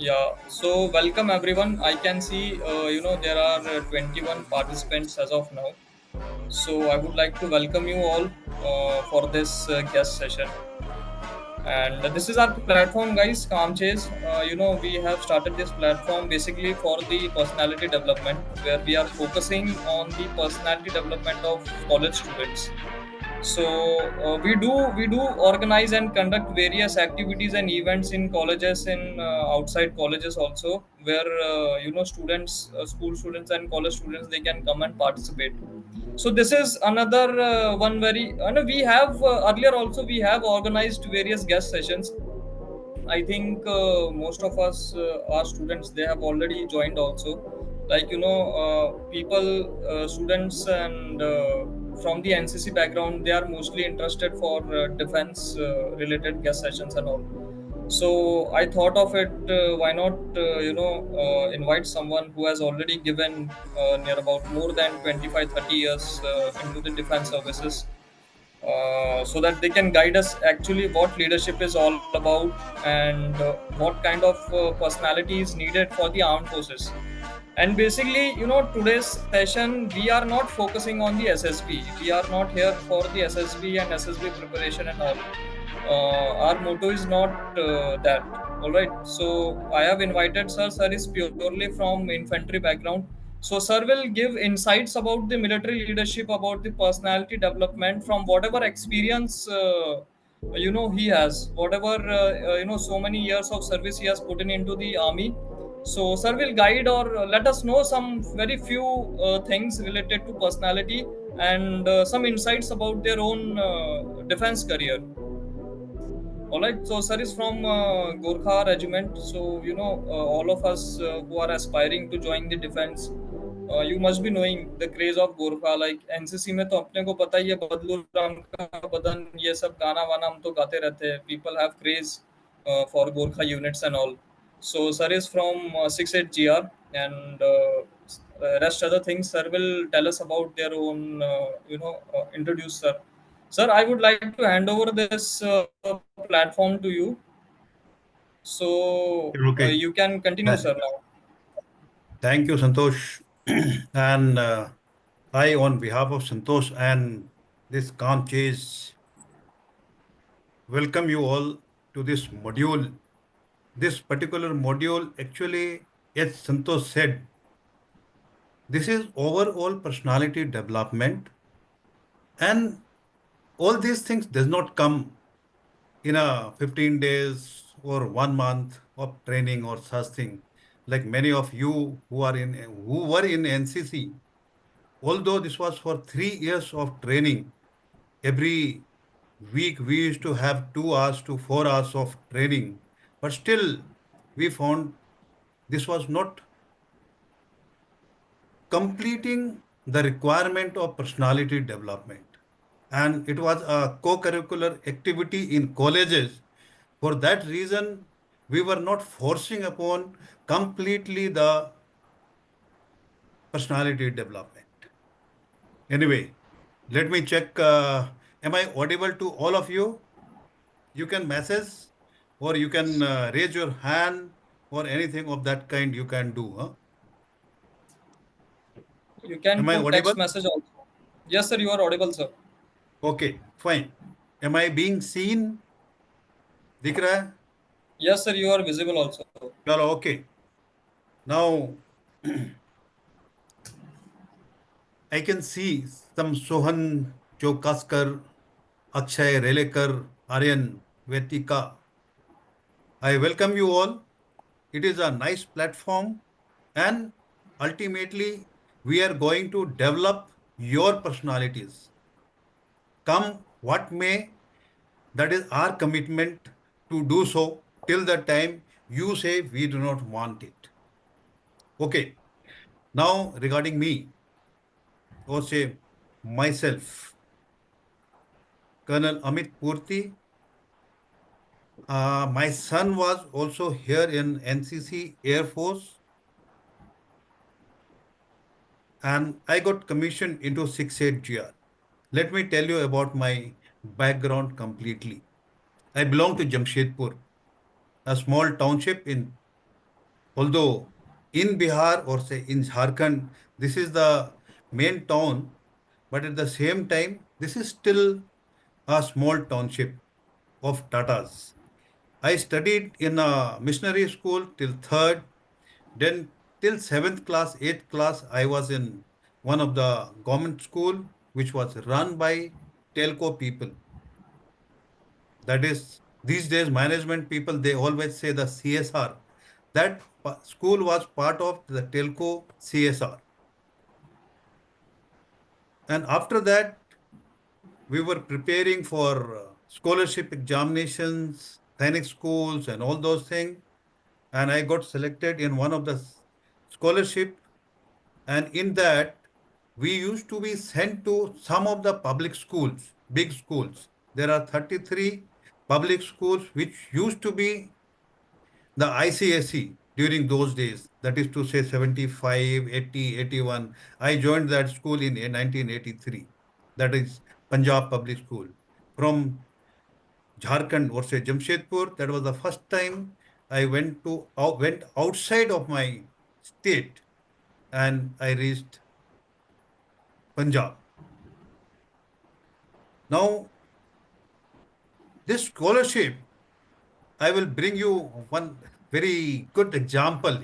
Yeah, so welcome everyone. I can see, there are 21 participants as of now. So I would like to welcome you all for this guest session. And this is our platform, guys, Calm Chase. We have started this platform basically for the personality development, where we are focusing on the personality development of college students. So we do organize and conduct various activities and events in colleges, in outside colleges also, where students, school students and college students, they can come and participate. So this is another one very. No, we have earlier also we have organized various guest sessions. I think most of us are students. They have already joined also. Like people, students, and from the NCC background, they are mostly interested for defense related guest sessions and all. So I thought of it. Why not, invite someone who has already given near about more than 25-30 years into the defense services, so that they can guide us actually what leadership is all about, and what kind of personality is needed for the armed forces. And basically, today's session, we are not focusing on the SSB. We are not here for the SSB and SSB preparation and all. Our motto is not that. All right. So I have invited sir. Sir is purely from infantry background. So sir will give insights about the military leadership, about the personality development from whatever experience he has, whatever so many years of service he has put in into the army. So, sir will guide or let us know some very few things related to personality, and some insights about their own defense career. All right. So, sir is from Gorkha Regiment. So, all of us who are aspiring to join the defense, you must be knowing the craze of Gorkha. Like NCC में तो अपने को पता ही है, बदलू राम का बदन, ये सब गाना वाना हम तो गाते रहते हैं. People have craze for Gorkha units and all. So, sir is from 68 GR, and rest other things, sir will tell us about their own. Introduce sir. Sir, I would like to hand over this platform to you. So Okay. you can continue, Th- sir, now. Thank you, Santosh. and I, on behalf of Santosh and this calm chase, welcome you all to this module. This particular module, actually, as Santosh said, this is overall personality development, and all these things does not come in a 15 days or 1 month of training or such thing. Like many of you who were in NCC, although this was for 3 years of training, every week we used to have 2 hours to 4 hours of training, but still we found this was not completing the requirement of personality development. And it was a co-curricular activity in colleges. For that reason, we were not forcing upon completely the personality development. Anyway, let me check. Am I audible to all of you? You can message or you can raise your hand or anything of that kind you can do. Huh? You can Am I put audible? text message also. Yes, sir, you are audible, sir. Okay, fine. Am I being seen? दिख रहा है? Yes, sir, you are visible also. चलो, okay. Now I can see some Sohan Chokaskar, Akshay Relekar, Aryan Vetika. I welcome you all. It is a nice platform, and ultimately, we are going to develop your personalities. Come what may, that is our commitment to do so till the time you say we do not want it. Okay, now regarding me, or say myself, Colonel Amit Purty. My son was also here in NCC Air Force, and I got commissioned into 68GR. Let me tell you about my background completely. I belong to Jamshedpur, a small township in Although in Bihar or say in Jharkhand, this is the main town, but at the same time, this is still a small township of Tatas. I studied in a missionary school till third, then till seventh class, eighth class, I was in one of the government school which was run by telco people. That is, these days management people, they always say the CSR. That school was part of the telco CSR. And after that, we were preparing for scholarship examinations, training schools, and all those things. And I got selected in one of the scholarship. And in that, we used to be sent to some of the public schools, big schools. There are 33 public schools which used to be the ICSE during those days. That is to say 75, 80, 81. I joined that school in 1983. That is Punjab Public School. From Jharkhand or say Jamshedpur, that was the first time I went outside of my state and I reached Punjab. Now, this scholarship, I will bring you one very good example.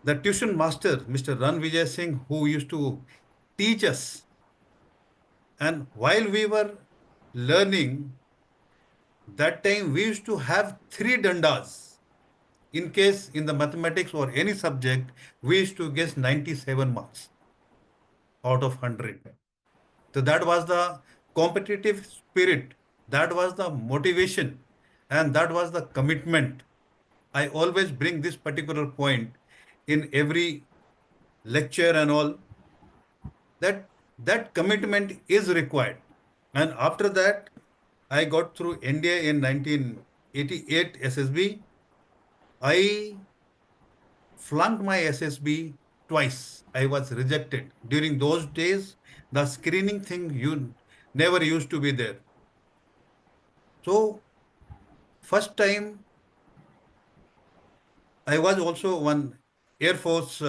The tuition master, Mr. Ran Vijay Singh, who used to teach us. And while we were learning, that time we used to have three dandas. In case in the mathematics or any subject, we used to get 97 marks out of 100. So that was the competitive spirit, that was the motivation, and that was the commitment. I always bring this particular point in every lecture and all, that that commitment is required. And after that, I got through India in 1988 SSB. I flunked my SSB twice. I was rejected. During those days, the screening thing you never used to be there. So first time I was also one Air Force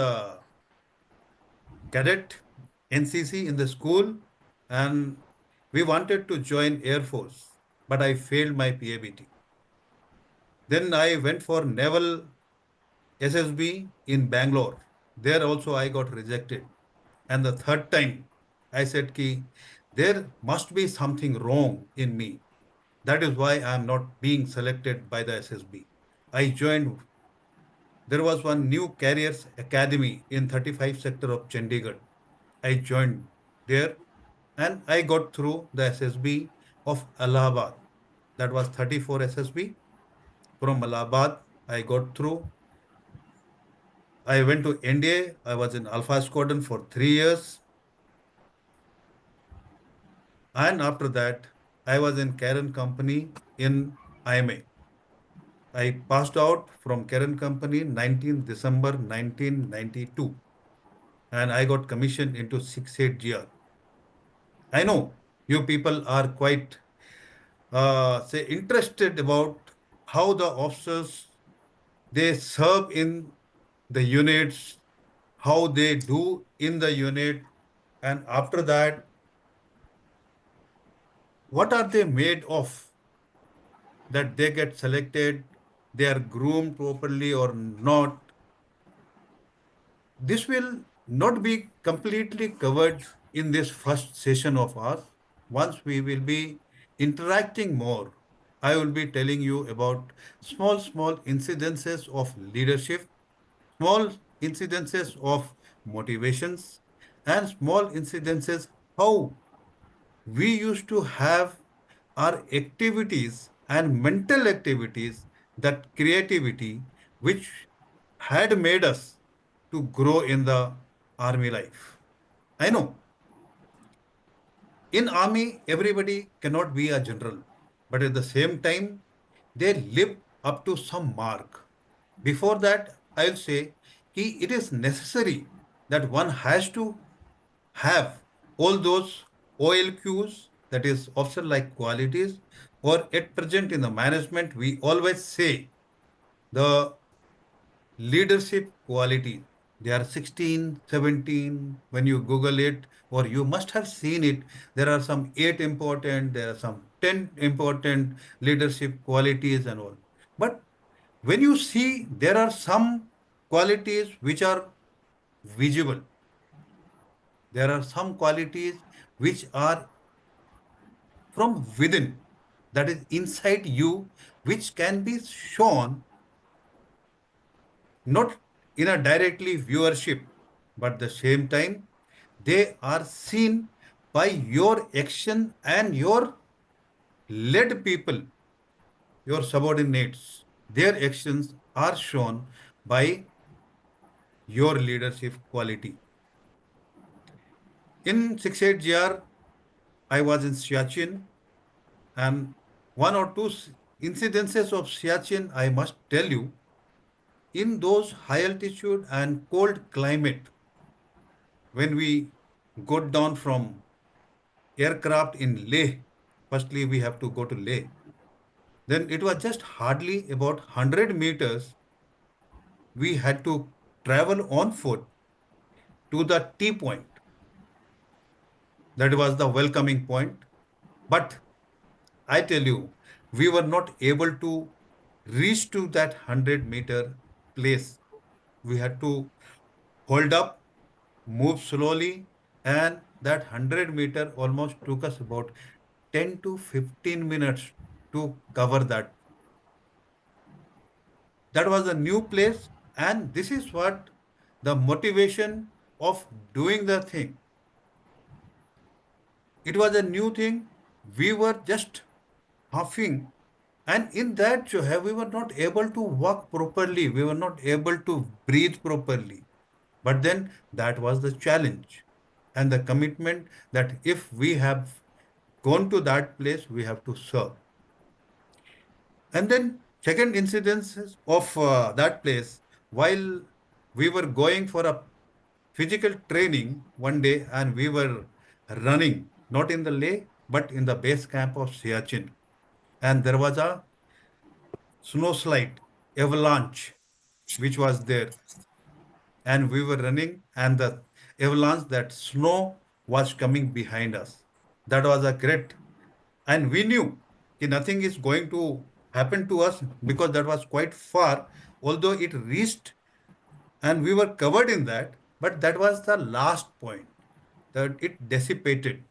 cadet, NCC in the school, and we wanted to join Air Force, but I failed my PABT. Then I went for Naval SSB in Bangalore. There also I got rejected. And the third time I said ki there must be something wrong in me. That is why I am not being selected by the SSB. I joined, there was one new careers academy in 35 sector of Chandigarh. I joined there and I got through the SSB of Allahabad. That was 34 SSB. From Allahabad, I got through. I went to India. I was in Alpha Squadron for 3 years. And after that, I was in Karen Company in IMA. I passed out from Karen Company 19th December 1992. And I got commissioned into 68 GR. I know you people are quite say interested about how the officers they serve in the units, how they do in the unit, and after that, what are they made of that they get selected, they are groomed properly or not. This will not be completely covered in this first session of ours. Once we will be interacting more, I will be telling you about small incidences of leadership, small incidences of motivations, and small incidences how we used to have our activities and mental activities, that creativity which had made us to grow in the army life. I know in army everybody cannot be a general, but at the same time they live up to some mark. Before that, I'll say it is necessary that one has to have all those OLQs, that is officer like qualities, or at present in the management, we always say the leadership qualities. There are 16, 17. When you Google it, or you must have seen it, there are some 8 important, there are some 10 important leadership qualities and all. But when you see, there are some qualities which are visible. There are some qualities which are from within, that is inside you, which can be shown not in a directly viewership, but the same time they are seen by your action and your led people, your subordinates. Their actions are shown by your leadership quality. In 68GR, I was in Siachen, and one or two incidences of Siachen, I must tell you, in those high altitude and cold climate, when we got down from aircraft in Leh, firstly we have to go to Leh. Then it was just hardly about 100 meters we had to travel on foot to the T point. That was the welcoming point. But I tell you, we were not able to reach to that 100-meter place. We had to hold up, move slowly, and that 100-meter almost took us about 10 to 15 minutes to cover that. That was a new place, and this is what the motivation of doing the thing. It was a new thing. We were just huffing, and in that we were not able to walk properly. We were not able to breathe properly. But then that was the challenge and the commitment that if we have gone to that place, we have to serve. And then second incidences of that place, while we were going for a physical training one day, and we were running, not in the Leh, but in the base camp of Siachen. And there was a snow slide, avalanche, which was there. And we were running, and the avalanche, that snow was coming behind us. That was a great, and we knew that nothing is going to happen to us because that was quite far, although it reached and we were covered in that, but that was the last point that it dissipated.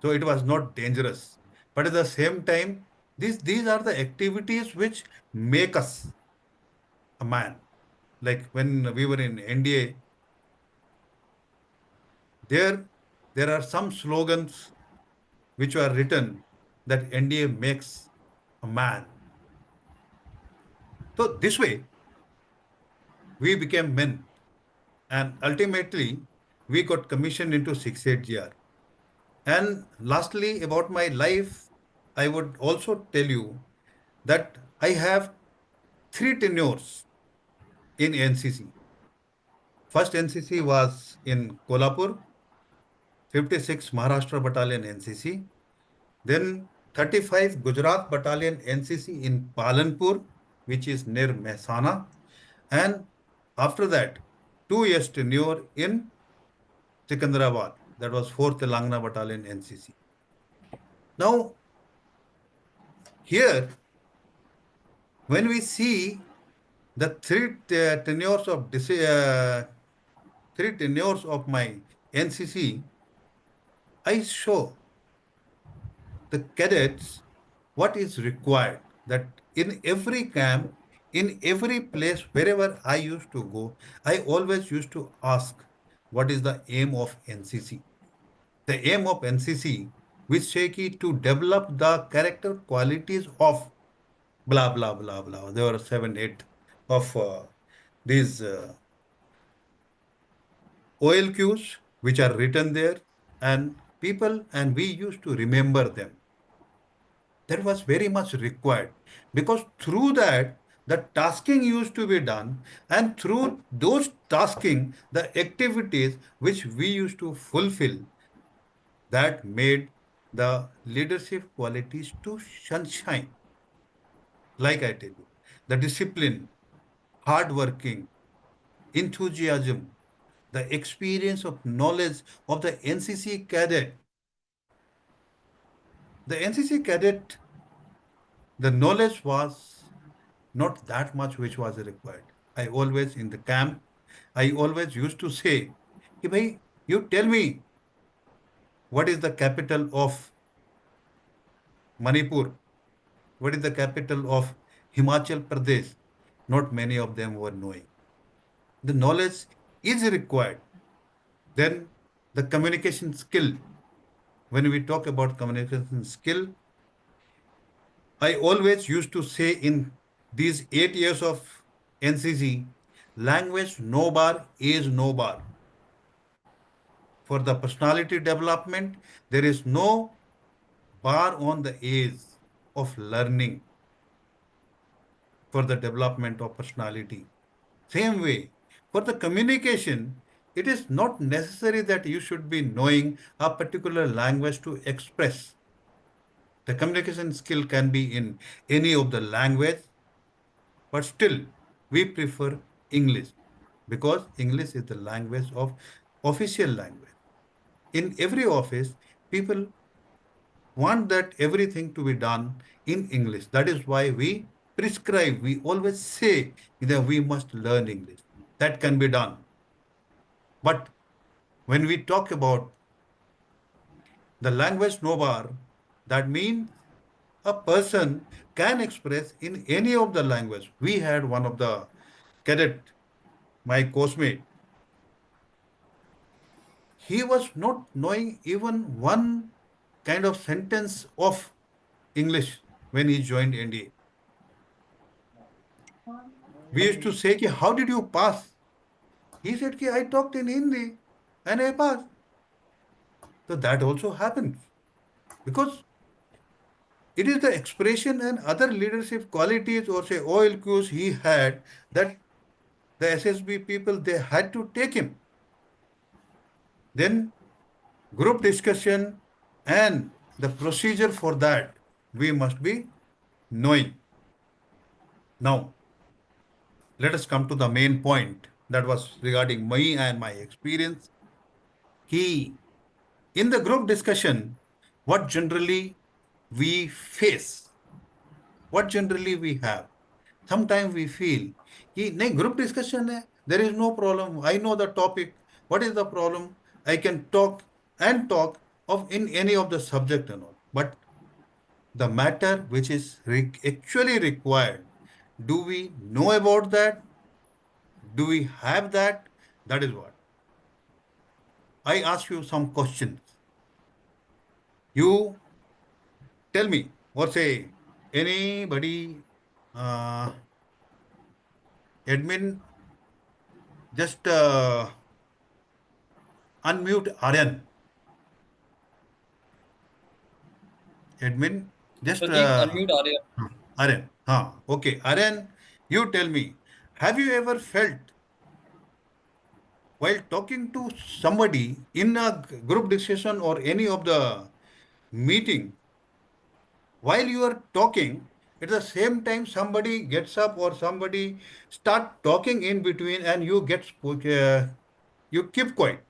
So it was not dangerous. But at the same time, these are the activities which make us a man. Like when we were in NDA, there there are some slogans which were written that NDA makes a man. So this way we became men, and ultimately we got commissioned into 68GR. And lastly, about my life, I would also tell you that I have 3 tenures in NCC. First NCC was in Kolhapur, 56 Maharashtra Battalion NCC. Then 35 Gujarat Battalion NCC in Palanpur, which is near Mehsana. And after that, 2 years tenure in Secunderabad, that was 4th Telangana Battalion NCC. Now, here, when we see the three tenures of my NCC, I show the cadets what is required. That in every camp, in every place, wherever I used to go, I always used to ask, what is the aim of NCC? The aim of NCC, which say to develop the character qualities of blah blah blah blah. There were 7, 8 of these OLQs which are written there, and people, and we used to remember them. That was very much required, because through that the tasking used to be done, and through those tasking, the activities which we used to fulfill, that made the leadership qualities to sunshine. Like I tell you, the discipline, hard working, enthusiasm, the experience of knowledge of the NCC cadet. The NCC cadet, the knowledge was not that much which was required. I always in the camp, I always used to say, "Ki bhai, you tell me what is the capital of Manipur? What is the capital of Himachal Pradesh?" Not many of them were knowing. The knowledge is required. Then the communication skill. When we talk about communication skill, I always used to say in these 8 years of NCC, language no bar, age no bar. For the personality development, there is no bar on the age of learning for the development of personality. Same way, for the communication, it is not necessary that you should be knowing a particular language to express. The communication skill can be in any of the language, but still we prefer English because English is the language of official language. In every office, people want that everything to be done in English. That is why we prescribe, we always say that we must learn English. That can be done. But when we talk about the language no bar, that means a person can express in any of the language. We had one of the cadet, my coursemate, he was not knowing even one kind of sentence of English when he joined NDA. We used to say, ki, how did you pass? He said, ki, I talked in Hindi and I passed. So that also happens because it is the expression and other leadership qualities or say OLQs he had that the SSB people, they had to take him. Then group discussion and the procedure for that we must be knowing. Now, let us come to the main point that was regarding me and my experience. He, in the group discussion, what generally we face, what generally we have. Sometimes we feel, कि नहीं group discussion है, there is no problem. I know the topic. What is the problem? I can talk and talk of in any of the subject and all. But the matter which is actually required, do we know about that? Do we have that? That is what. I ask you some questions. You tell me, or say, anybody, uh, admin, just unmute Aryan. Admin, just Prateek, unmute Arya. Aryan. Okay, Aryan, you tell me, have you ever felt while talking to somebody in a group discussion or any of the meeting, while you are talking, at the same time somebody gets up or somebody start talking in between and you keep quiet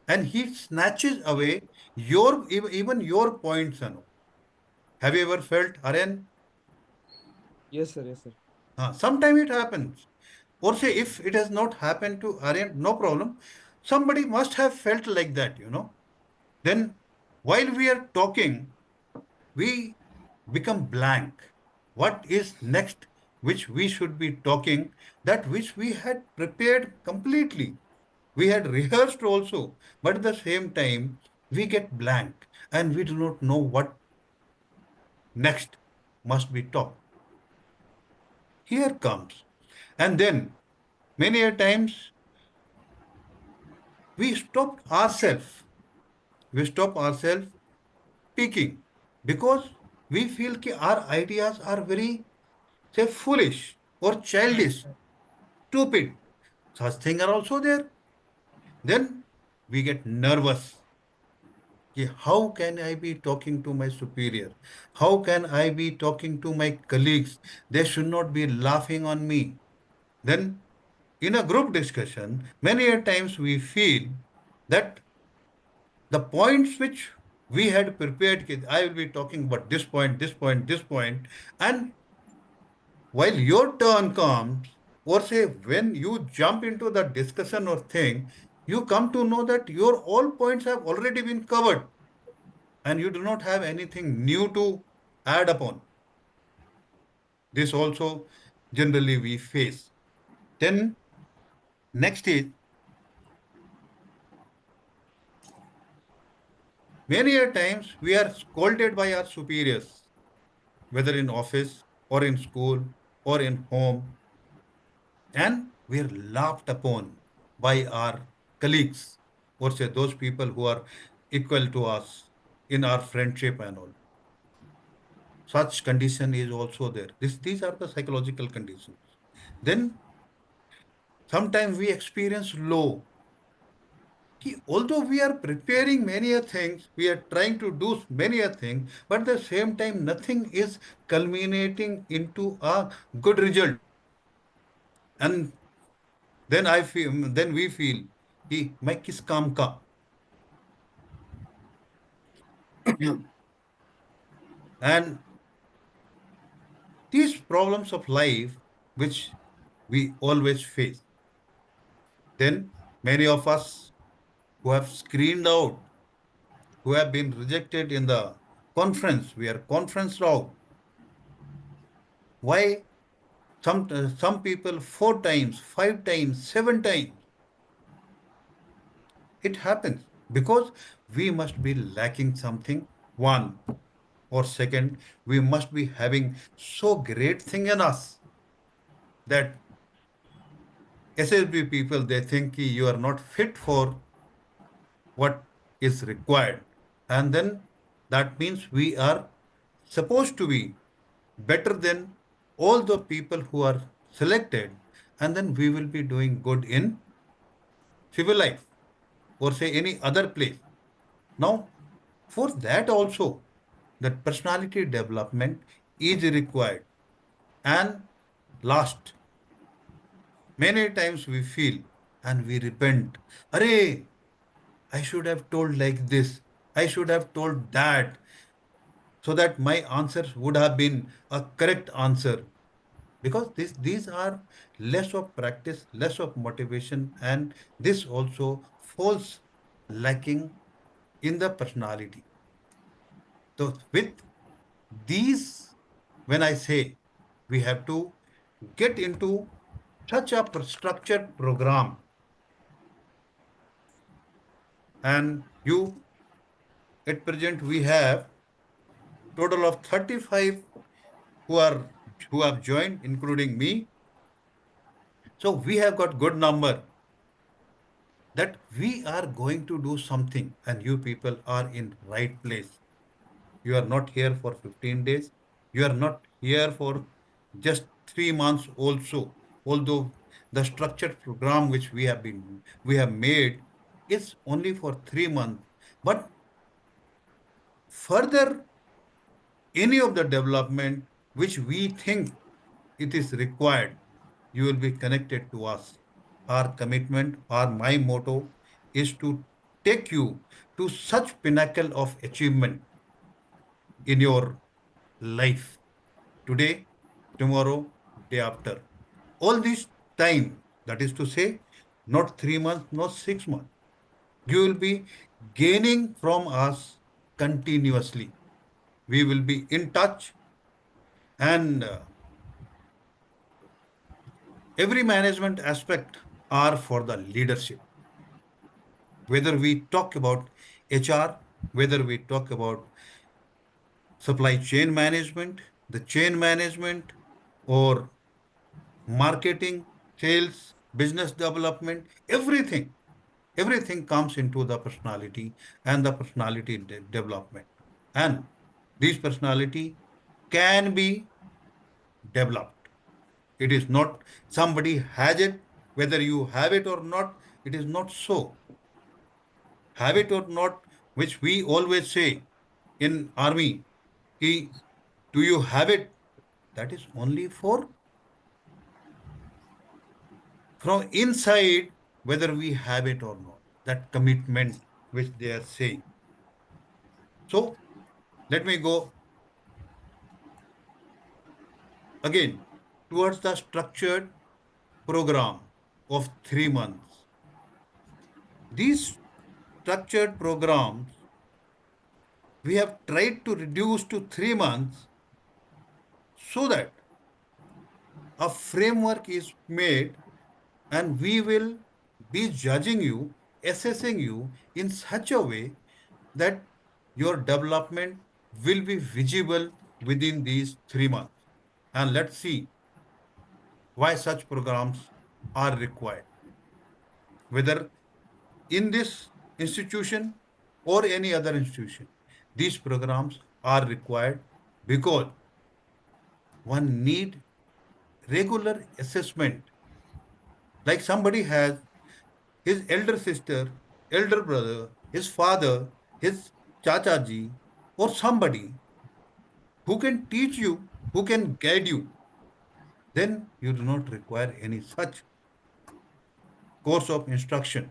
and he snatches away even your points and all. Have you ever felt, Aryan? Yes, sir. Yes, sir. Sometimes it happens. Or say if it has not happened to Aryan, no problem. Somebody must have felt like that. Then while we are talking, we become blank. What is next which we should be talking, that which we had prepared completely. We had rehearsed also, but at the same time, we get blank and we do not know what next must be talked. Here comes. And then many a times we stop ourselves. We stop ourselves speaking because we feel that our ideas are very, say, foolish or childish, stupid. Such things are also there. Then we get nervous. How can I be talking to my superior? How can I be talking to my colleagues? They should not be laughing on me. Then in a group discussion, many a times we feel that the points which we had prepared, I will be talking about this point, this point, this point, and while your turn comes, or say when you jump into the discussion or thing, you come to know that your all points have already been covered and you do not have anything new to add upon. This also generally we face. Then next is many a times we are scolded by our superiors, whether in office or in school or in home, and we are laughed upon by our colleagues or say those people who are equal to us in our friendship and all. Such condition is also there. These are the psychological conditions. Then sometimes we experience low. Although we are preparing many a things, we are trying to do many a thing, but at the same time, nothing is culminating into a good result. And then we feel कि मैं किस काम का. And these problems of life which we always face, then many of us who have screened out, who have been rejected in the conference, we are conferenced out. Why some people 4 times, 5 times, 7 times? It happens because we must be lacking something. One, or second, we must be having so great thing in us that SSB people, they think you are not fit for what is required. And then that means we are supposed to be better than all the people who are selected. And then we will be doing good in civil life or say any other place. Now, for that also, that personality development is required. And last, many times we feel and we repent. Array, I should have told like this. I should have told that so that my answers would have been a correct answer. Because these are less of practice, less of motivation, and this also falls lacking in the personality. So with these, when I say we have to get into such a structured program, and you at present we have total of 35 who are who have joined, including me. So we have got good number that we are going to do something, and you people are in right place. You are not here for 15 days. You are not here for just 3 months also. Although the structured program which we have made is only for 3 months. But further any of the development which we think it is required, you will be connected to us. Our commitment, or my motto is to take you to such pinnacle of achievement in your life. Today, tomorrow, day after. All this time, that is to say, not 3 months, not 6 months. You will be gaining from us continuously. We will be in touch, and every management aspect are for the leadership. Whether we talk about HR, whether we talk about supply chain management, the chain management, or marketing, sales, business development, everything comes into the personality and the personality development. And this personality can be developed. It is not somebody has it, whether you have it or not, it is not so. Have it or not, which we always say in army, ki, do you have it? That is only for from inside, whether we have it or not. That commitment which they are saying. So let me go again towards the structured program of 3 months. These structured programs we have tried to reduce to 3 months so that a framework is made and we will be judging you, assessing you in such a way that your development will be visible within these 3 months. And let's see why such programs are required, whether in this institution or any other institution. These programs are required because one need regular assessment. Like somebody has his elder sister, elder brother, his father, his chachaji, or somebody who can teach you, who can guide you, then you do not require any such course of instruction.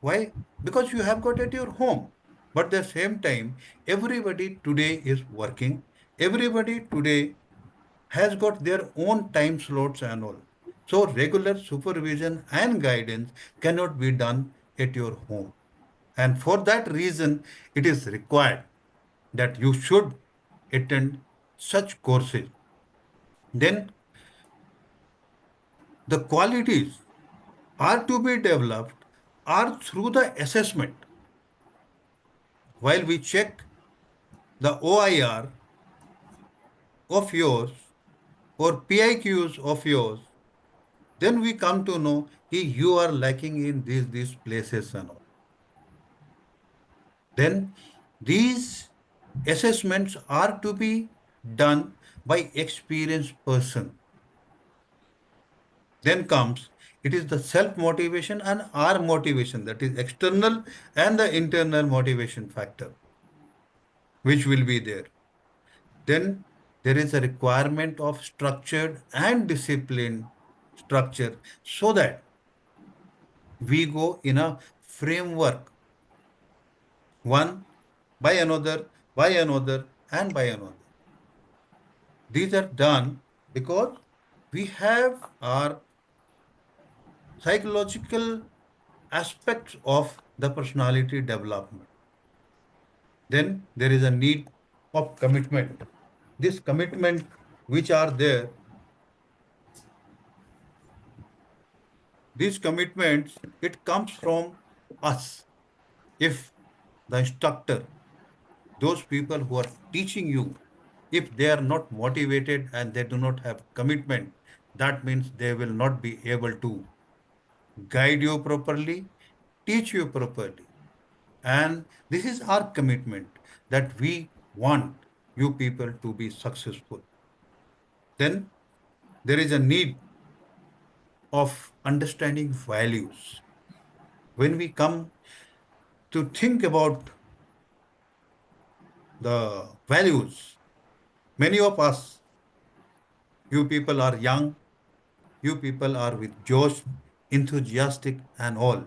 Why? Because you have got at your home. But at the same time, everybody today is working. Everybody today has got their own time slots and all. So regular supervision and guidance cannot be done at your home. And for that reason, it is required that you should attend such courses. Then the qualities are to be developed are through the assessment. While we check the OIR of yours or PIQs of yours, then we come to know that you are lacking in these places and all. Then these assessments are to be done by experienced person. Then comes it is the self motivation and our motivation, that is external and the internal motivation factor which will be there. Then there is a requirement of structured and disciplined structure so that we go in a framework, one by another, by another, and by another. These are done because we have our psychological aspects of the personality development. Then there is a need of commitment. This commitment which are there, these commitments, it comes from us. If the instructor, those people who are teaching you, if they are not motivated and they do not have commitment, that means they will not be able to guide you properly, teach you properly. And this is our commitment that we want you people to be successful. Then there is a need of understanding values. When we come to think about the values, many of us, you people are young, you people are with josh, enthusiastic and all.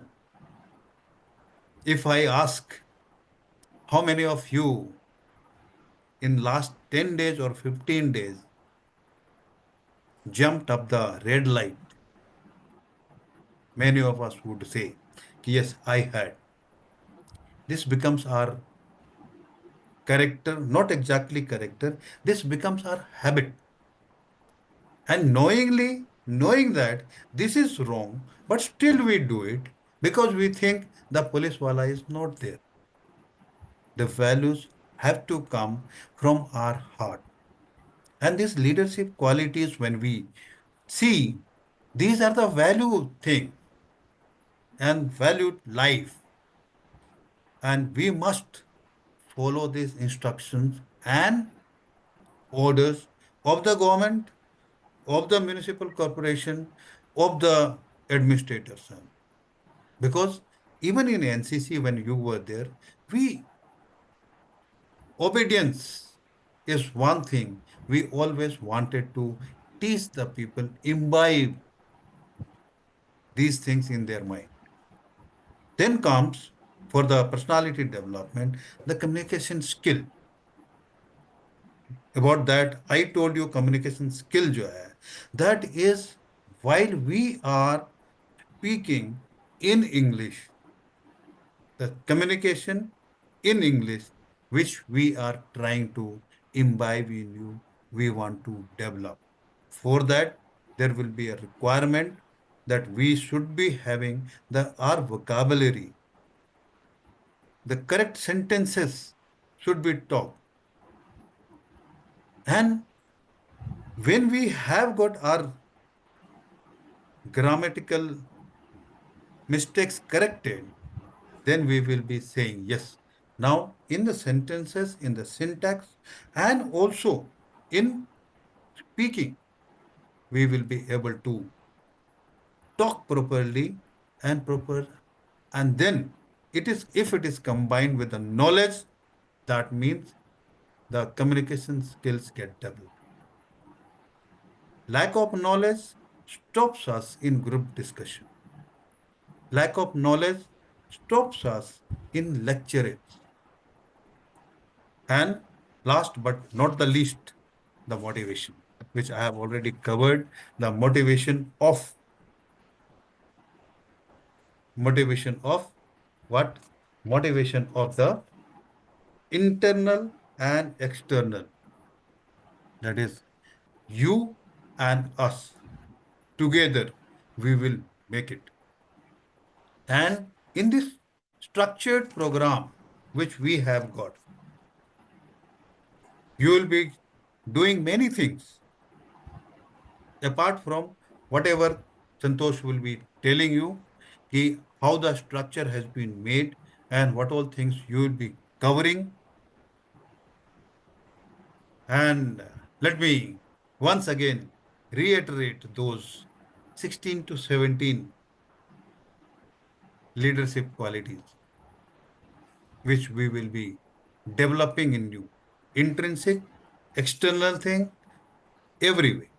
If I ask how many of you in last 10 days or 15 days jumped up the red light, many of us would say, yes, I had. This becomes our character, not exactly character, this becomes our habit. And knowing that this is wrong, but still we do it because we think the police wala is not there. The values have to come from our heart. And these leadership qualities, when we see, these are the value thing and valued life. And we must follow these instructions and orders of the government, of the municipal corporation, of the administrators. Because even in NCC, when you were there, we obedience is one thing we always wanted to teach the people, imbibe these things in their mind. Then comes for the personality development, the communication skill. About that, I told you communication skill जो है, that is while we are speaking in English, the communication in English, which we are trying to imbibe in you, we want to develop. For that, there will be a requirement that we should be having our vocabulary. The correct sentences should be talked. And when we have got our grammatical mistakes corrected, then we will be saying yes. Now, in the sentences, in the syntax, and also in speaking, we will be able to talk properly and proper. And then if it is combined with the knowledge, that means the communication skills get developed. Lack of knowledge stops us in group discussion. Lack of knowledge stops us in lectures. And last but not the least, the motivation, which I have already covered. The motivation of what? Motivation of the internal and external. That is you and us. Together, we will make it. And in this structured program, which we have got, you will be doing many things apart from whatever Santosh will be telling you, how the structure has been made and what all things you will be covering. And let me once again reiterate those 16 to 17 leadership qualities which we will be developing in you. Intrinsic, external thing, every way.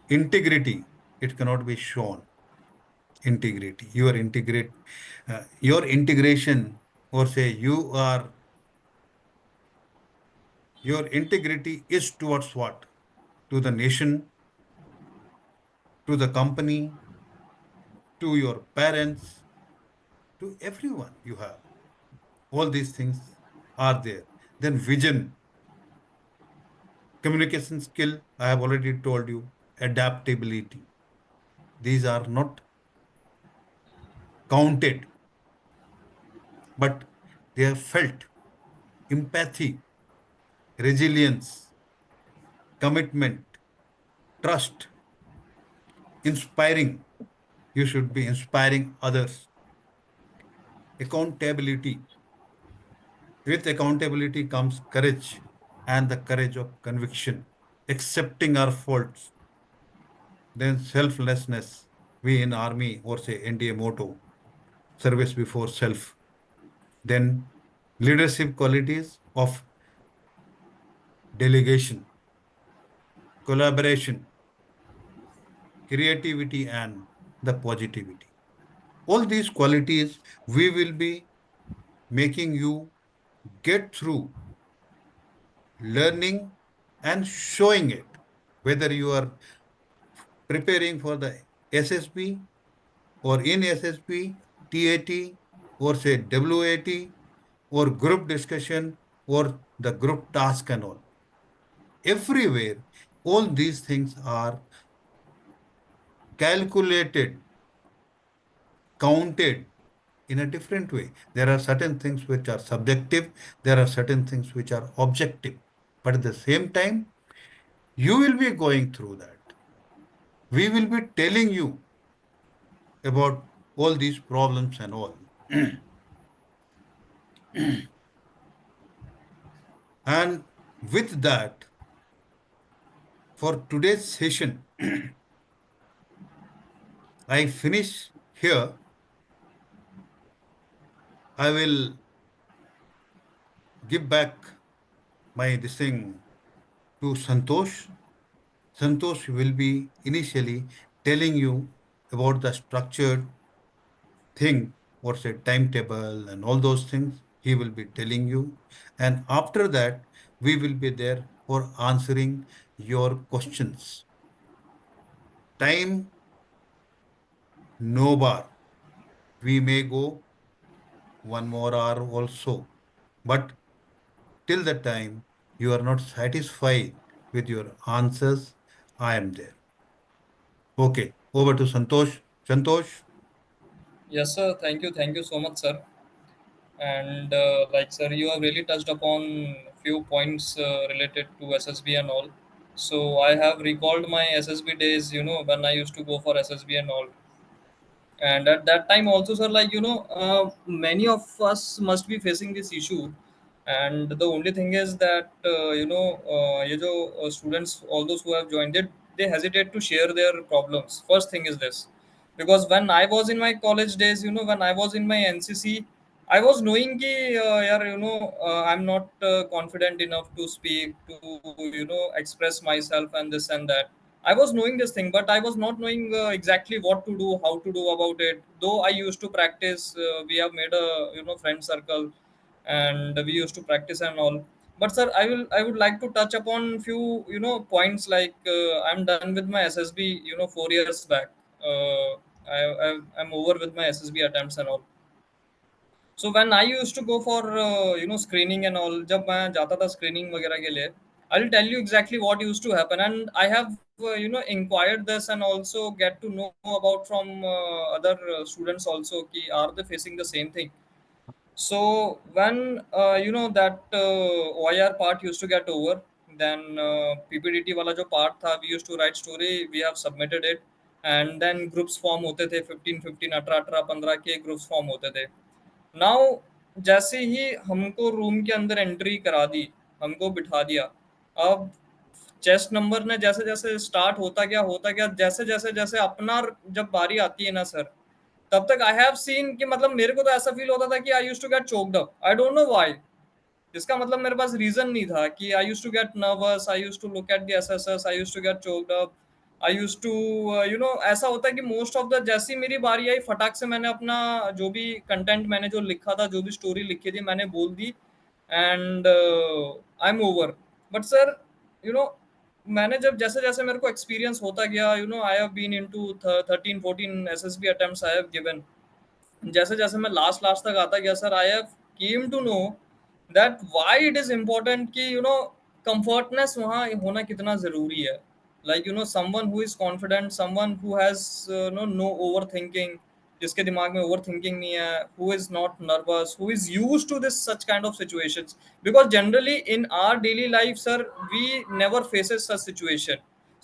Integrity, it cannot be shown. Integrity, your integration, or say your integrity is towards what? To the nation, to the company, to your parents, to everyone you have. All these things are there. Then vision, communication skill, I have already told you, adaptability. These are not counted, but they are felt. Empathy, resilience, commitment, trust, inspiring. You should be inspiring others. Accountability. With accountability comes courage and the courage of conviction, accepting our faults. Then selflessness. We in army or say NDA motto, service before self. Then leadership qualities of delegation, collaboration, creativity, and the positivity. All these qualities we will be making you get through learning and showing it, whether you are preparing for the SSB or in SSB, TAT, or say WAT, or group discussion, or the group task and all. Everywhere, all these things are calculated, counted in a different way. There are certain things which are subjective, there are certain things which are objective. But at the same time, you will be going through that. We will be telling you about all these problems and all. And with that, for today's session, I finish here. I will give back this thing to Santosh. Santosh will be initially telling you about the structured thing, what's a timetable and all those things, he will be telling you. And after that, we will be there for answering your questions. Time, no bar. We may go 1 more hour also. But till the time you are not satisfied with your answers, I am there. Okay, over to Santosh. Santosh, Yes, sir. Thank you so much, sir. And like, sir, you have really touched upon few points related to SSB and all. So I have recalled my SSB days, when I used to go for SSB and all. And at that time also, sir, like, many of us must be facing this issue. And the only thing is that students, all those who have joined it, they hesitate to share their problems. First thing is this, because when I was in my college days, when I was in my NCC, I was knowing ki, I'm not confident enough to speak, to express myself and this and that. I was knowing this thing, but I was not knowing exactly what to do, how to do about it. Though I used to practice, we have made a friend circle, and we used to practice and all. But sir, I would like to touch upon few points, like I'm done with my SSB 4 years back. I'm over with my SSB attempts and all. So when I used to go for screening and all, जब मैं जाता था screening वगैरह के लिए, I'll tell you exactly what used to happen, and I have inquired this and also get to know about from other students also कि are they facing the same thing. So when that OIR part used to get over, then PPDT वाला जो part था, we used to write story, we have submitted it, and then groups form होते थे 15-15 18-18 15 के groups form होते थे. Now जैसे ही हमको रूम के अंदर एंट्री करा दी, हमको बिठा दिया, अब चेस्ट नंबर ने जैसे जैसे स्टार्ट होता गया, जैसे जैसे जैसे अपना जब बारी आती है ना सर, तब तक आई हैव सीन कि मतलब मेरे को तो ऐसा फील होता था कि I used to get choked up, I don't know why. इसका मतलब मेरे पास रीजन नहीं था कि I used to get nervous, I used to look at the SSS, I used to get choked up, I used to ऐसा होता है कि मोस्ट ऑफ द जैसी मेरी बारी आई, फटाक से मैंने अपना जो भी कंटेंट मैंने जो लिखा था, जो भी स्टोरी लिखी थी, मैंने बोल दी, and I am over. But sir, you know मैंने जब जैसे जैसे मेरे को एक्सपीरियंस होता गया, I have been into 13-14 SSB attempts I have given. जैसे जैसे मैं लास्ट लास्ट तक आता गया sir, I have came to know that why it is important कि कंफर्टनेस वहाँ होना कितना जरूरी है. Like someone who is confident, someone who has no over thinking, जिसके दिमाग में ओवर थिंकिंग नहीं है, who is not nervous, who is use to this such kind of situations. Because generally in our daily life sir, we never faces such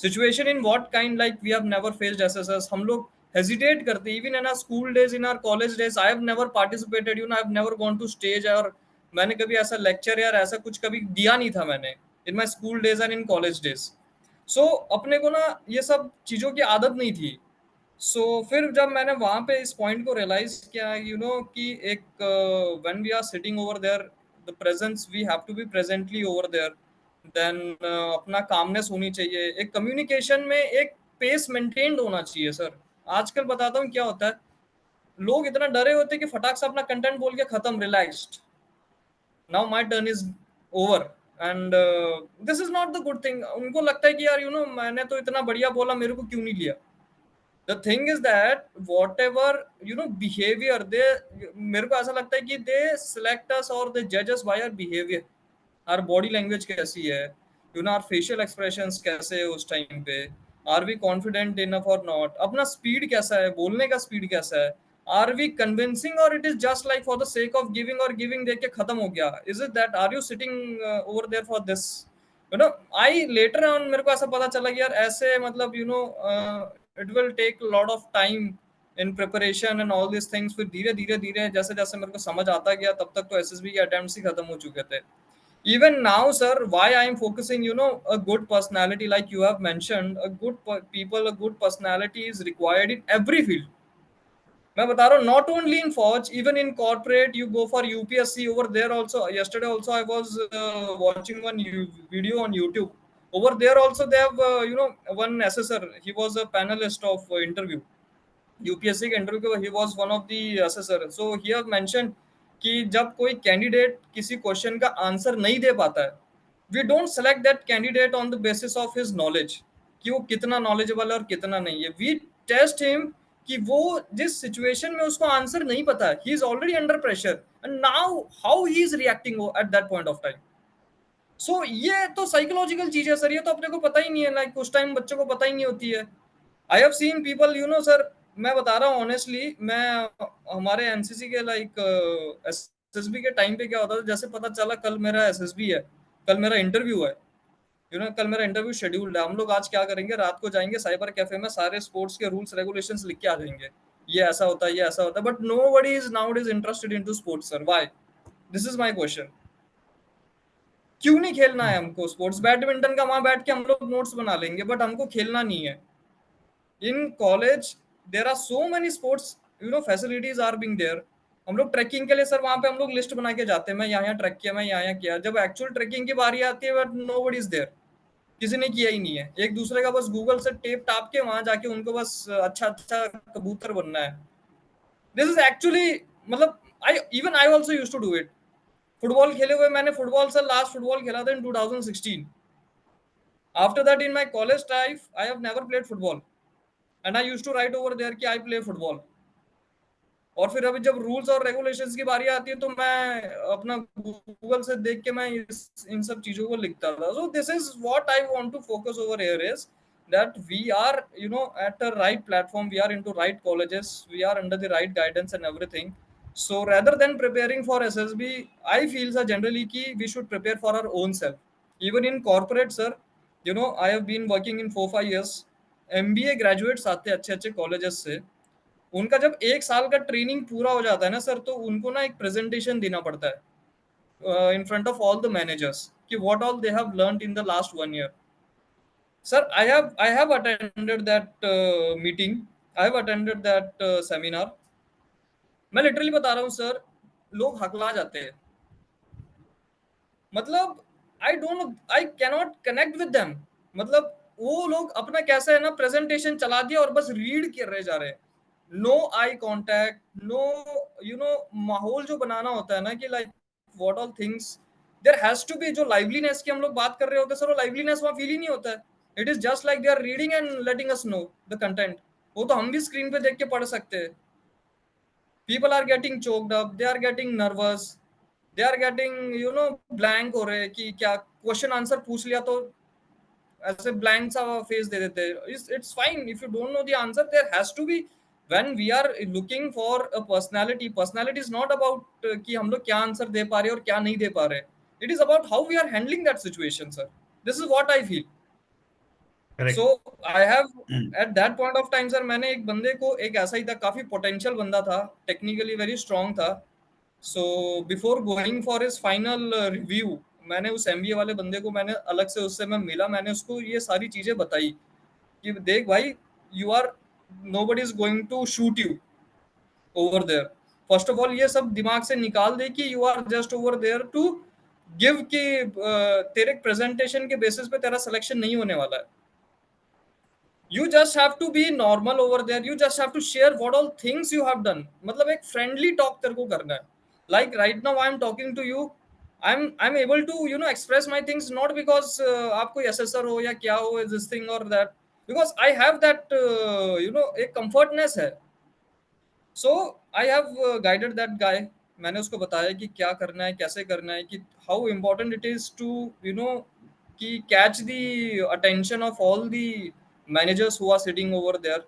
situation in what kind, like we have never faced SSS. हम लोग hesitate करते, even in our school days, in our college days, I have never participated, I have never gone to stage, और मैंने कभी ऐसा lecture या ऐसा कुछ कभी दिया नहीं था मैंने, in my school days and in college days. So अपने को ना ये सब चीज़ों की आदत नहीं थी. सो फिर जब मैंने वहाँ पे इस पॉइंट को रियलाइज किया, कि एक when we are sitting over there, the presence, we have to be presently over there, then अपना कामनेस होनी चाहिए, एक कम्युनिकेशन में एक पेस मेंटेन्ड होना चाहिए सर. आजकल बताता हूँ क्या होता है, लोग इतना डरे होते हैं कि फटाक से अपना कंटेंट बोल के खत्म, relaxed, now my turn is over. And this is not the good thing. उनको लगता है कि यार मैंने तो इतना बढ़िया बोला, मेरे को क्यों नहीं लिया. The thing is that whatever behavior they, मेरे को ऐसा लगता है कि they select us or they judge us by our behavior. Our body language कैसी है, our facial expressions कैसे है उस टाइम पे, are we confident enough or not, अपना speed कैसा है, बोलने का speed कैसा है, are we convincing or it is just like for the sake of giving, or giving देख के खत्म हो गया. Is it that are you sitting over there for this, I later on मेरे को ऐसा पता चला कि यार ऐसे मतलब it will take a lot of time in preparation and all these things. फिर धीरे धीरे धीरे जैसे जैसे मेरे को समझ आता गया, तब तक तो एसएसबी के अटेम्प्ट्स ही खत्म हो चुके थे. Even now sir, why I am focusing, a good personality, like you have mentioned, a good people, a good personality is required in every field. मैं बता रहा हूँ, not only in Fauj, even in corporate, you go for UPSC over there also. Yesterday also I was watching one video on YouTube. Over there also they have one assessor, he was a panelist of interview. UPSC के interview के, he was one of the assessor. So he have mentioned कि जब कोई candidate किसी question का answer नहीं दे पाता है, we don't select that candidate on the basis of his knowledge, कि वो कितना नॉलेजेबल है और कितना नहीं है. वी टेस्ट हिम कि वो जिस सिचुएशन में उसको आंसर नहीं पता है, he is already under pressure, and now how he is reacting at that point of time. So ये तो साइकोलॉजिकल चीज है सर, ये तो अपने को पता ही नहीं है. लाइक उस टाइम बच्चों को पता ही नहीं होती है. I have seen people, you know sir, मैं बता रहा हूँ ऑनेस्टली, मैं हमारे एनसीसी के लाइक एसएसबी के टाइम पे क्या होता था, जैसे पता चला कल मेरा एसएसबी है, कल मेरा इंटरव्यू है, यू नो कल मेरा इंटरव्यू शेड्यूल्ड है, हम लोग आज क्या करेंगे, रात को जाएंगे साइबर कैफे में, सारे स्पोर्ट्स के रूल्स रेगुलेशंस लिख के आ जाएंगे, ये ऐसा होता है, ये ऐसा होता है. But nobody is now is interested in to sports sir. Why? This is my question. क्यों नहीं खेलना है हमको स्पोर्ट्स? बैडमिंटन का वहां बैठ के हम लोग नोट्स बना लेंगे, बट हमको खेलना नहीं है. In college there are so many sports, you know facilities are being there. हम लोग ट्रैकिंग के लिए सर वहां पे हम लोग लिस्ट बना के जाते हैं, मैं यहाँ ट्रैक किया, मैं यहाँ किया. जब एक्चुअल ट्रैकिंग की बारी आती है, but nobody is there, किसी ने किया ही नहीं है. एक दूसरे का बस गूगल से टेप टाप के वहां जाके उनको बस अच्छा अच्छा कबूतर बनना है. दिस इज एक्चुअली, मतलब I also use to do it. Football खेले हुए, मैंने फुटबॉल से लास्ट फुटबॉल खेला था in 2016. After that in my college life I have never played football, and I use to write over there कि I play football. और फिर अभी जब रूल्स और रेगुलेशंस की बारी आती है, तो मैं अपना गूगल से देख के मैं इन सब चीजों को लिखता था. So this is what I want to focus over here is that we are, you know, at a right platform, we are into right colleges, we are under the right guidance and everything. So rather than preparing for ssb, I feel sir generally ki we should prepare for our own self. Even in corporate sir, you know, I have been working in 4-5 years. MBA graduates आते हैं अच्छे अच्छे colleges से, उनका जब एक साल का ट्रेनिंग पूरा हो जाता है ना सर, तो उनको ना एक प्रेजेंटेशन देना पड़ता है in front of all the managers कि what all they have learned in the last 1 year. Sir, I have attended that meeting. I have attended that seminar. मैं लिटरली बता रहा हूँ सर, लोग हकला जाते हैं. मतलब I don't, I cannot connect with them. मतलब वो लोग अपना कैसा है ना, प्रेजेंटेशन चला दिया और बस रीड कर रहे जा रहे हैं. No eye contact, no, you know, माहौल जो बनाना होता है ना कि like what all things there has to be, जो लाइवलीनेस की हम लोग बात कर रहे होते हैं सर, वो लाइवलीनेस वहां फील ही नहीं होता है. It is just like they are reading and letting us know the content. वो तो हम भी स्क्रीन पे देख के पढ़ सकते हैं. People are getting choked up, they are getting nervous, they are getting, you know, blank हो रहे हैं कि क्या क्वेश्चन आंसर पूछ लिया तो ऐसे ब्लैंक सा फेस दे देते हैं. It's fine if you don't know the answer. There has to be, when we are looking for a personality, personality is not about कि हम लोग क्या आंसर दे पा रहे हैं और क्या नहीं दे पा रहे. It is about how we are handling that situation sir. This is what I feel. So Correct. I have at that point of time sir, मैंने एक बंदे को, एक ऐसा ही था, काफी पोटेंशियल बंदा था, टेक्निकली वेरी स्ट्रांग था. So before going for his final review, मैंने उस एमबीए वाले बंदे को, मैंने अलग से उससे मैं मिला, मैंने उसको ये सारी चीजें बताई कि देख भाई, you are, nobody is going to shoot you over there. First of all ये सब दिमाग से निकाल दे कि you are just over there to give कि तेरे प्रेजेंटेशन के बेसिस पे तेरा सिलेक्शन नहीं होने वाला है. You just have to be normal over there. You just have to share what all things you have done. मतलब एक friendly talk तेरे को करना है. Like right now I am talking to you. I'm able to, you know, express my things not because आप कोई assessor हो या क्या हो, this thing or that. Because I have that, you know, एक comfortness है. So I have guided that guy. मैंने उसको बताया कि क्या करना है, कैसे करना है, कि how important it is to, you know, कि catch the attention of all the managers who are sitting over there.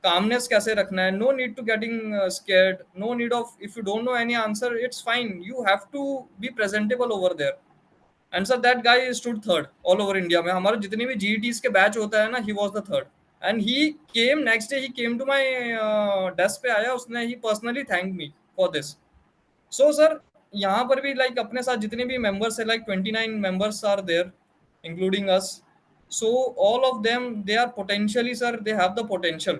Calmness कैसे रखना है, no need to getting scared, no need of, if you don't know any answer, it's fine, you have to be presentable over there. And sir that guy stood third all over India में. हमारे जितने भी जीईटीज के batch होता है ना, he was the third. And he came next day, he came to my desk पे आया, उसने ही personally thank me for this. So sir यहाँ पर भी लाइक अपने साथ जितने भी मेंबर्स है, like 29 members are there including us. So all of them, they are potentially sir, they have the potential.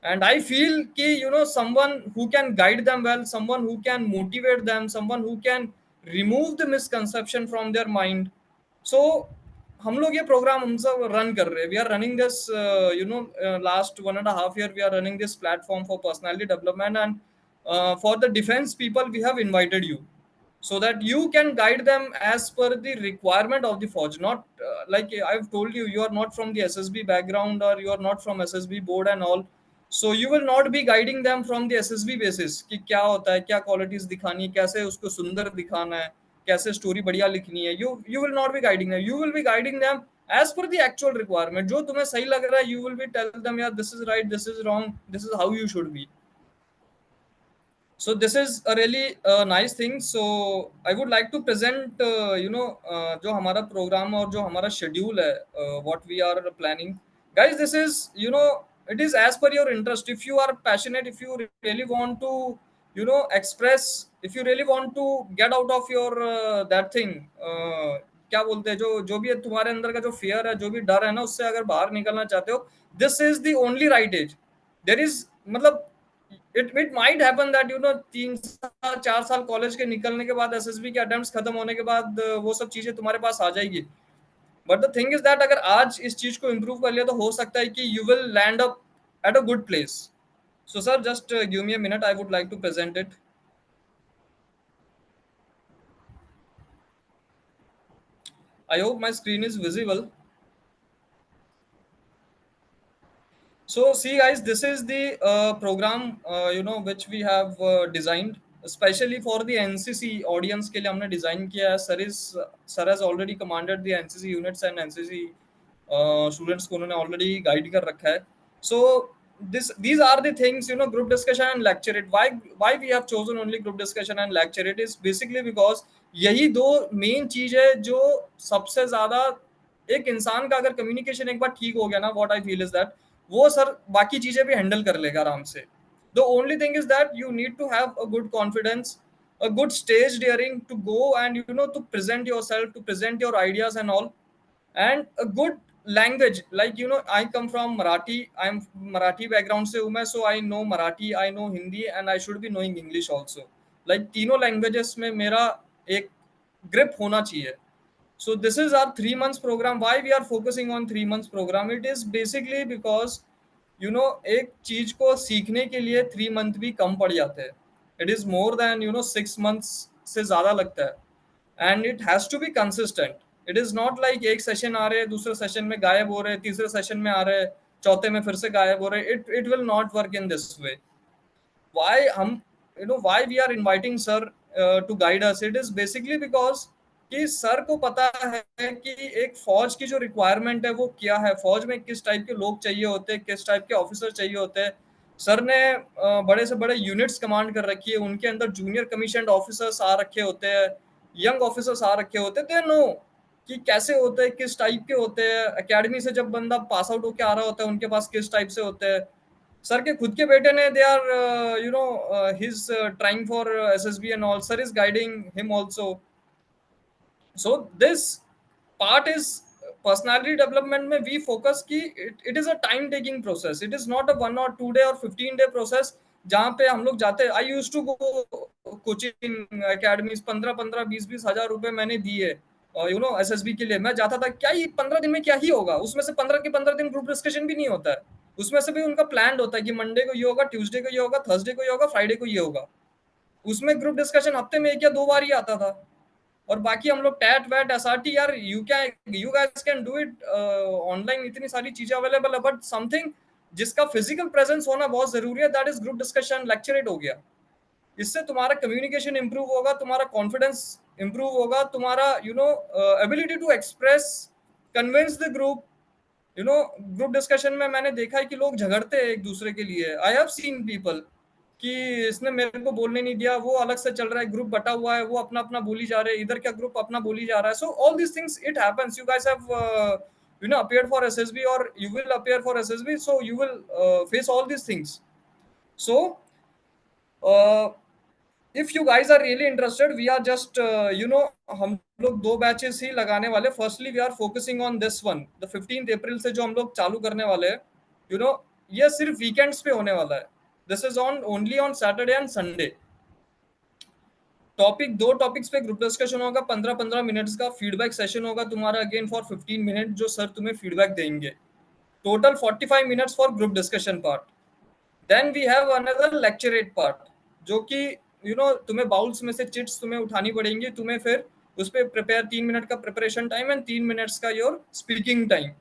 And I feel ki, you know, someone who can guide them well, someone who can motivate them, someone who can remove the misconception from their mind. So हम लोग ये programme हम सब run कर रहे हैं. We are running this last 1.5 year we are running this platform for personality development, and for the defense people we have invited you so that you can guide them as per the requirement of the forge, not like I've told you, you are not from the SSB background or you are not from SSB board and all, so you will not be guiding them from the SSB basis कि क्या होता है, क्या qualities दिखानी है, कैसे उसको सुंदर दिखाना है, कैसे स्टोरी बढ़िया लिखनी है. You will not be guiding them, you will be guiding them as per the actual requirement. जो तुम्हें सही लग रहा है you will be tell them यार this is right, this is wrong, this is how you should be. So this is a really nice thing. So I would like to present जो हमारा programme और जो हमारा schedule है, what we are planning. Guys, this is, it is as per your interest. If you are passionate, if you really want to express, if you really want to get out of your that thing, क्या बोलते हैं, जो जो भी है तुम्हारे अंदर का जो फियर है, जो भी डर है ना, उससे अगर बाहर निकलना चाहते हो, this is the only right age. There is मतलब it might happen that 3 साल 4 साल कॉलेज के निकलने के बाद, एसएसबी के अटेम्प्ट्स खत्म होने के बाद वो सब चीजें तुम्हारे पास आ जाएगी. But the thing is that अगर आज इस चीज को इम्प्रूव कर लिया तो हो सकता है कि you will land up at a good place. So sir just give me a minute, I would like to present it. I hope my screen is visible. So see guys, this is the program which we have designed especially for the NCC audience के लिए हमने design किया है. Sir has already commanded the NCC units and NCC students को उन्होंने already guide कर रखा है. So these are the things, group discussion and lecture it. Why we have chosen only group discussion and lecture it is basically because यही दो main चीज है जो सबसे ज्यादा, एक इंसान का अगर कम्युनिकेशन एक बार ठीक हो गया ना, what I feel is that वो सर बाकी चीजें भी हैंडल कर लेगा आराम से. The only thing is that you need to have a good confidence, a good stage daring to go and to present yourself, to present your ideas and all, and a good language. Like I come from Marathi, I'm Marathi background से हूँ मैं, so I know Marathi, I know Hindi, and I should be knowing English also. Like तीनों languages में मेरा एक grip होना चाहिए. So this is our 3 months program. Why we are focusing on 3 months program? It is basically because एक चीज को सीखने के लिए 3 month भी कम पड़ जाते हैं. It is more than 6 months से ज्यादा लगता है. And it has to be consistent. It is not like एक सेशन आ रहे हैं, दूसरे सेशन में गायब हो रहे हैं, तीसरे सेशन में आ रहे हैं, चौथे में फिर से गायब हो रहे हैं. It will not work in this way. Why हम why we are inviting sir to guide us? It is basically because कि सर को पता है कि एक फौज की जो रिक्वायरमेंट है वो क्या है, फौज में किस टाइप के लोग चाहिए होते हैं, किस टाइप के ऑफिसर चाहिए होते हैं. सर ने बड़े से बड़े यूनिट्स कमांड कर रखी है, उनके अंदर जूनियर कमीशन ऑफिसर्स आ रखे होते हैं, यंग ऑफिसर्स आ रखे होते हैं. दे नो कि कैसे होते हैं, किस टाइप के होते हैं. एकेडमी से जब बंदा पास आउट होकर आ रहा होता है उनके पास किस टाइप से होते हैं. सर के खुद के बेटे ने, they are he's trying for SSB and all. Sir is guiding him also. So this part is personality development में we focus कि it is a time taking process. It is not a 1 or 2 day or 15 day process जहाँ पे हम लोग जाते हैं. I used to go coaching academies, 15-20 हजार रुपए मैंने दिए SSB के लिए. मैं जाता था, क्या ये 15 दिन में क्या ही होगा, उसमें से 15 के 15 दिन ग्रुप डिस्कशन भी नहीं होता है. उसमें से भी उनका प्लान होता है कि मंडे को ये होगा, ट्यूसडे को ये होगा, थर्सडे को ये होगा, फ्राइडे को ये होगा. उसमें ग्रुप डिस्कशन हफ्ते में 1 या 2 बार ही आता था. और बाकी हम लोग टैट वैट एसआरटी, यार you guys can do it online, इतनी सारी चीजें अवेलेबल है. बट समथिंग जिसका फिजिकल प्रेजेंस होना बहुत जरूरी है, that is group discussion, lecturette हो गया. इससे तुम्हारा कम्युनिकेशन इंप्रूव होगा, तुम्हारा कॉन्फिडेंस इंप्रूव होगा, तुम्हारा ability to express, convince the group. Group discussion में मैंने देखा है कि लोग झगड़ते हैं एक दूसरे के लिए. आई हैव सीन पीपल कि इसने मेरे को बोलने नहीं दिया, वो अलग से चल रहा है, ग्रुप बटा हुआ है, वो अपना अपना बोली जा रहे हैं, इधर क्या ग्रुप अपना बोली जा रहा है. So all this things it happens. You guys have appeared for SSB or you will appear for SSB, so you will face all these things. So if you guys are really interested, we are just हम लोग 2 batches ही लगाने वाले. Firstly we are focusing on this one, the 15th April से जो हम लोग चालू करने वाले हैं. ये सिर्फ वीकेंड्स पे होने वाला है. This is on only on Saturday and Sunday. दो टॉपिक्स पे ग्रुप डिस्कशन होगा, 15-15 मिनट्स का फीडबैक सेशन होगा तुम्हारा अगेन फॉर 15 मिनट, जो सर तुम्हें फीडबैक देंगे। Total 45 minutes for group discussion part. Then we have another lecturette part, जो कि तुम्हें बाउल्स में से चिट्स तुम्हें उठानी पड़ेंगी, तुम्हें फिर उस पर प्रिपेयर 3 मिनट का प्रिपरेशन टाइम एंड 3 मिनट्स का योर स्पीकिंग टाइम।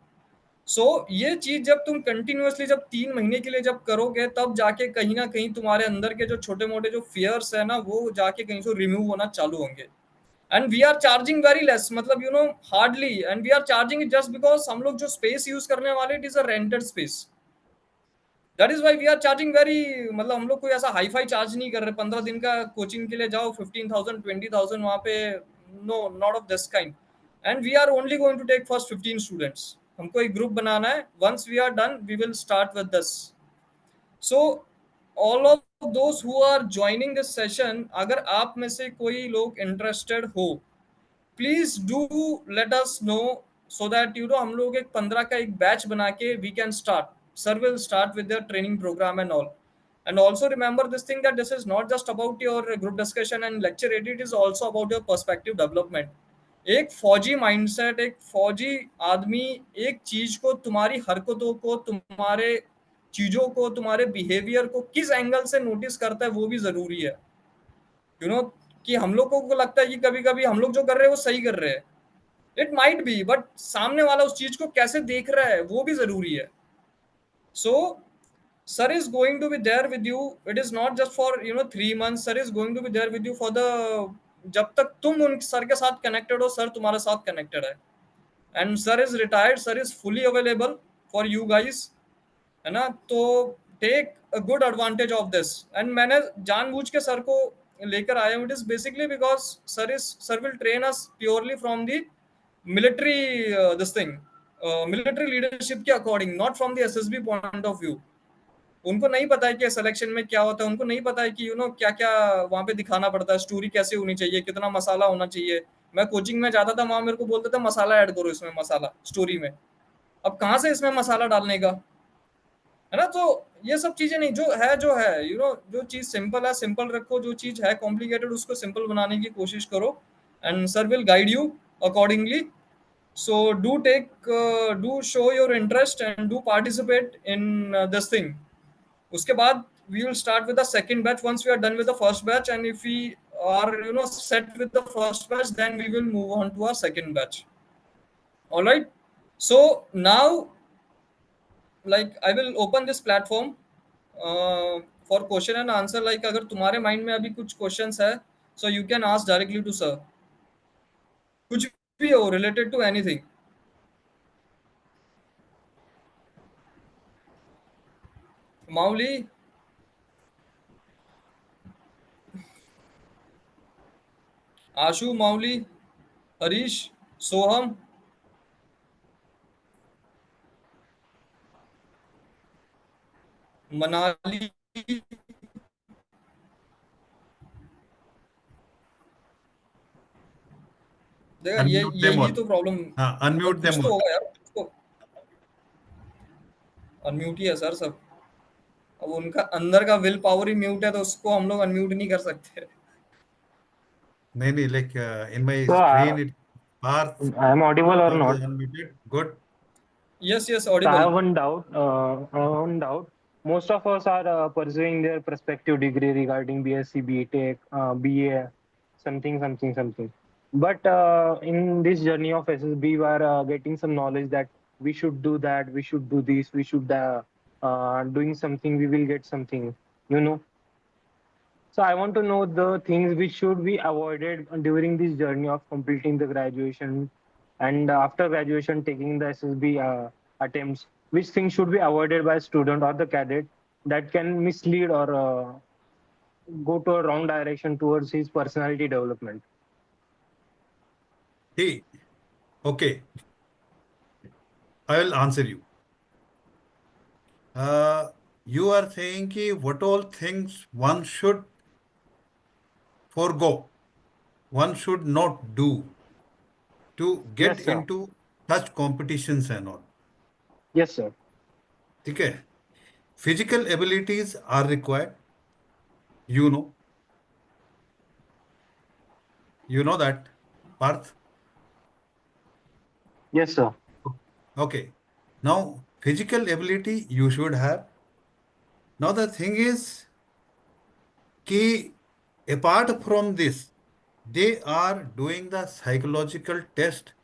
सो ये चीज जब तुम कंटिन्यूअसली जब 3 महीने के लिए जब करोगे, तब जाके कहीं ना कहीं तुम्हारे अंदर के जो छोटे मोटे जो फियर्स है ना, वो जाके कहीं से रिमूव होना चालू होंगे। And we are charging very less, मतलब hardly, and we are charging it just because हम लोग जो स्पेस यूज करने वाले, it is a rented space. That is why we are charging very, मतलब हम लोग कोई ऐसा हाई फाई चार्ज नहीं कर रहे। 15 दिन का कोचिंग के लिए जाओ, 15,000 20,000 वहां पे, no, not of this kind. And we are only going to take first 15 students. हमको एक ग्रुप बनाना है, once we are done we will start with this. So all of those who are joining this session, अगर आप में से कोई लोग इंटरेस्टेड हो, please do let us know, so that हम लोग एक 15 का एक बैच बना के we can start. Sir will start with their training program and all. And also remember this thing, that this is not just about your group discussion and lecture, it is also about your perspective development। एक फौजी mindset, एक फौजी आदमी एक चीज को, तुम्हारी हरकतों को, तुम्हारे चीजों को, तुम्हारे बिहेवियर को किस एंगल से नोटिस करता है, वो भी जरूरी है। यू नो कि हम लोग को लगता है कि कभी कभी हम लोग जो कर रहे हैं वो सही कर रहे हैं, इट माइट बी, बट सामने वाला उस चीज को कैसे देख रहा है वो भी जरूरी है। सो sir is going to be there with you, it is not just for 3 months, sir is going to be there with you for the, जब तक तुम उन सर के साथ कनेक्टेड हो, सर तुम्हारे साथ कनेक्टेड है। And sir is retired, sir is fully available for you guys, है ना। तो take a good advantage of this. And मैंने जानबूझ के सर को लेकर आया हूँ, it is basically because sir will train us purely from the military, this thing, military leadership के according, not from the SSB point of view. उनको नहीं पता है कि सिलेक्शन में क्या होता है, उनको नहीं पता है कि क्या क्या वहां पे दिखाना पड़ता है, स्टोरी कैसे होनी चाहिए, कितना मसाला होना चाहिए। मैं कोचिंग में जाता था, वहां मेरे को बोलते थे मसाला ऐड करो इसमें, मसाला स्टोरी में। अब कहाँ से इसमें मसाला डालने का, है ना। तो ये सब चीजें नहीं, जो है जो चीज सिंपल है सिंपल रखो, जो चीज है कॉम्प्लिकेटेड उसको सिंपल बनाने की कोशिश करो, and sir will guide you accordingly. So do show your interest and do participate in this thing. उसके बाद we will start with the second batch once we are done with the first batch, and if we are set with the first batch, then we will move on to our second batch। All right, so now, like, I will open this platform for question and answer। like अगर तुम्हारे mind में अभी कुछ questions है, so you can ask directly to sir, कुछ भी हो related to anything। Mauli, आशु, माउली, हरीश, सोहम, मनाली। देखा, ये Unmute them यही all. तो प्रॉब्लम, हाँ, मतलब unmute कुछ them तो all. होगा यार, कुछ तो। अनम्यूट ही है सर सब। अब उनका अंदर का विल पावर ही म्यूट है, तो उसको हम लोग अनम्यूट नहीं कर सकते। Maybe like in my So, screen it bars I am audible or how they not? unmuted. Good. Yes yes, So, I Audible. have one doubt. I have one doubt. Most of us are pursuing their prospective degree regarding BSc, BTech, BA, something, something, something. But in this journey of SSB, we are getting some knowledge that we should do that, we should do this, we should doing something, we will get something. You know. So I want to know the things which should be avoided during this journey of completing the graduation and after graduation taking the SSB attempts. Which things should be avoided by student or the cadet that can mislead or go to a wrong direction towards his personality development? Hey, okay. I will answer you. Uh, you are saying कि what all things one should forego, one should not do to get Yes, sir. into such competitions and all. Yes, sir. ठीक है? Physical abilities are required, you know. You know that, Parth? Yes, sir. Okay. Now, physical ability you should have. Now, the thing is, कि apart from this, they are doing the psychological test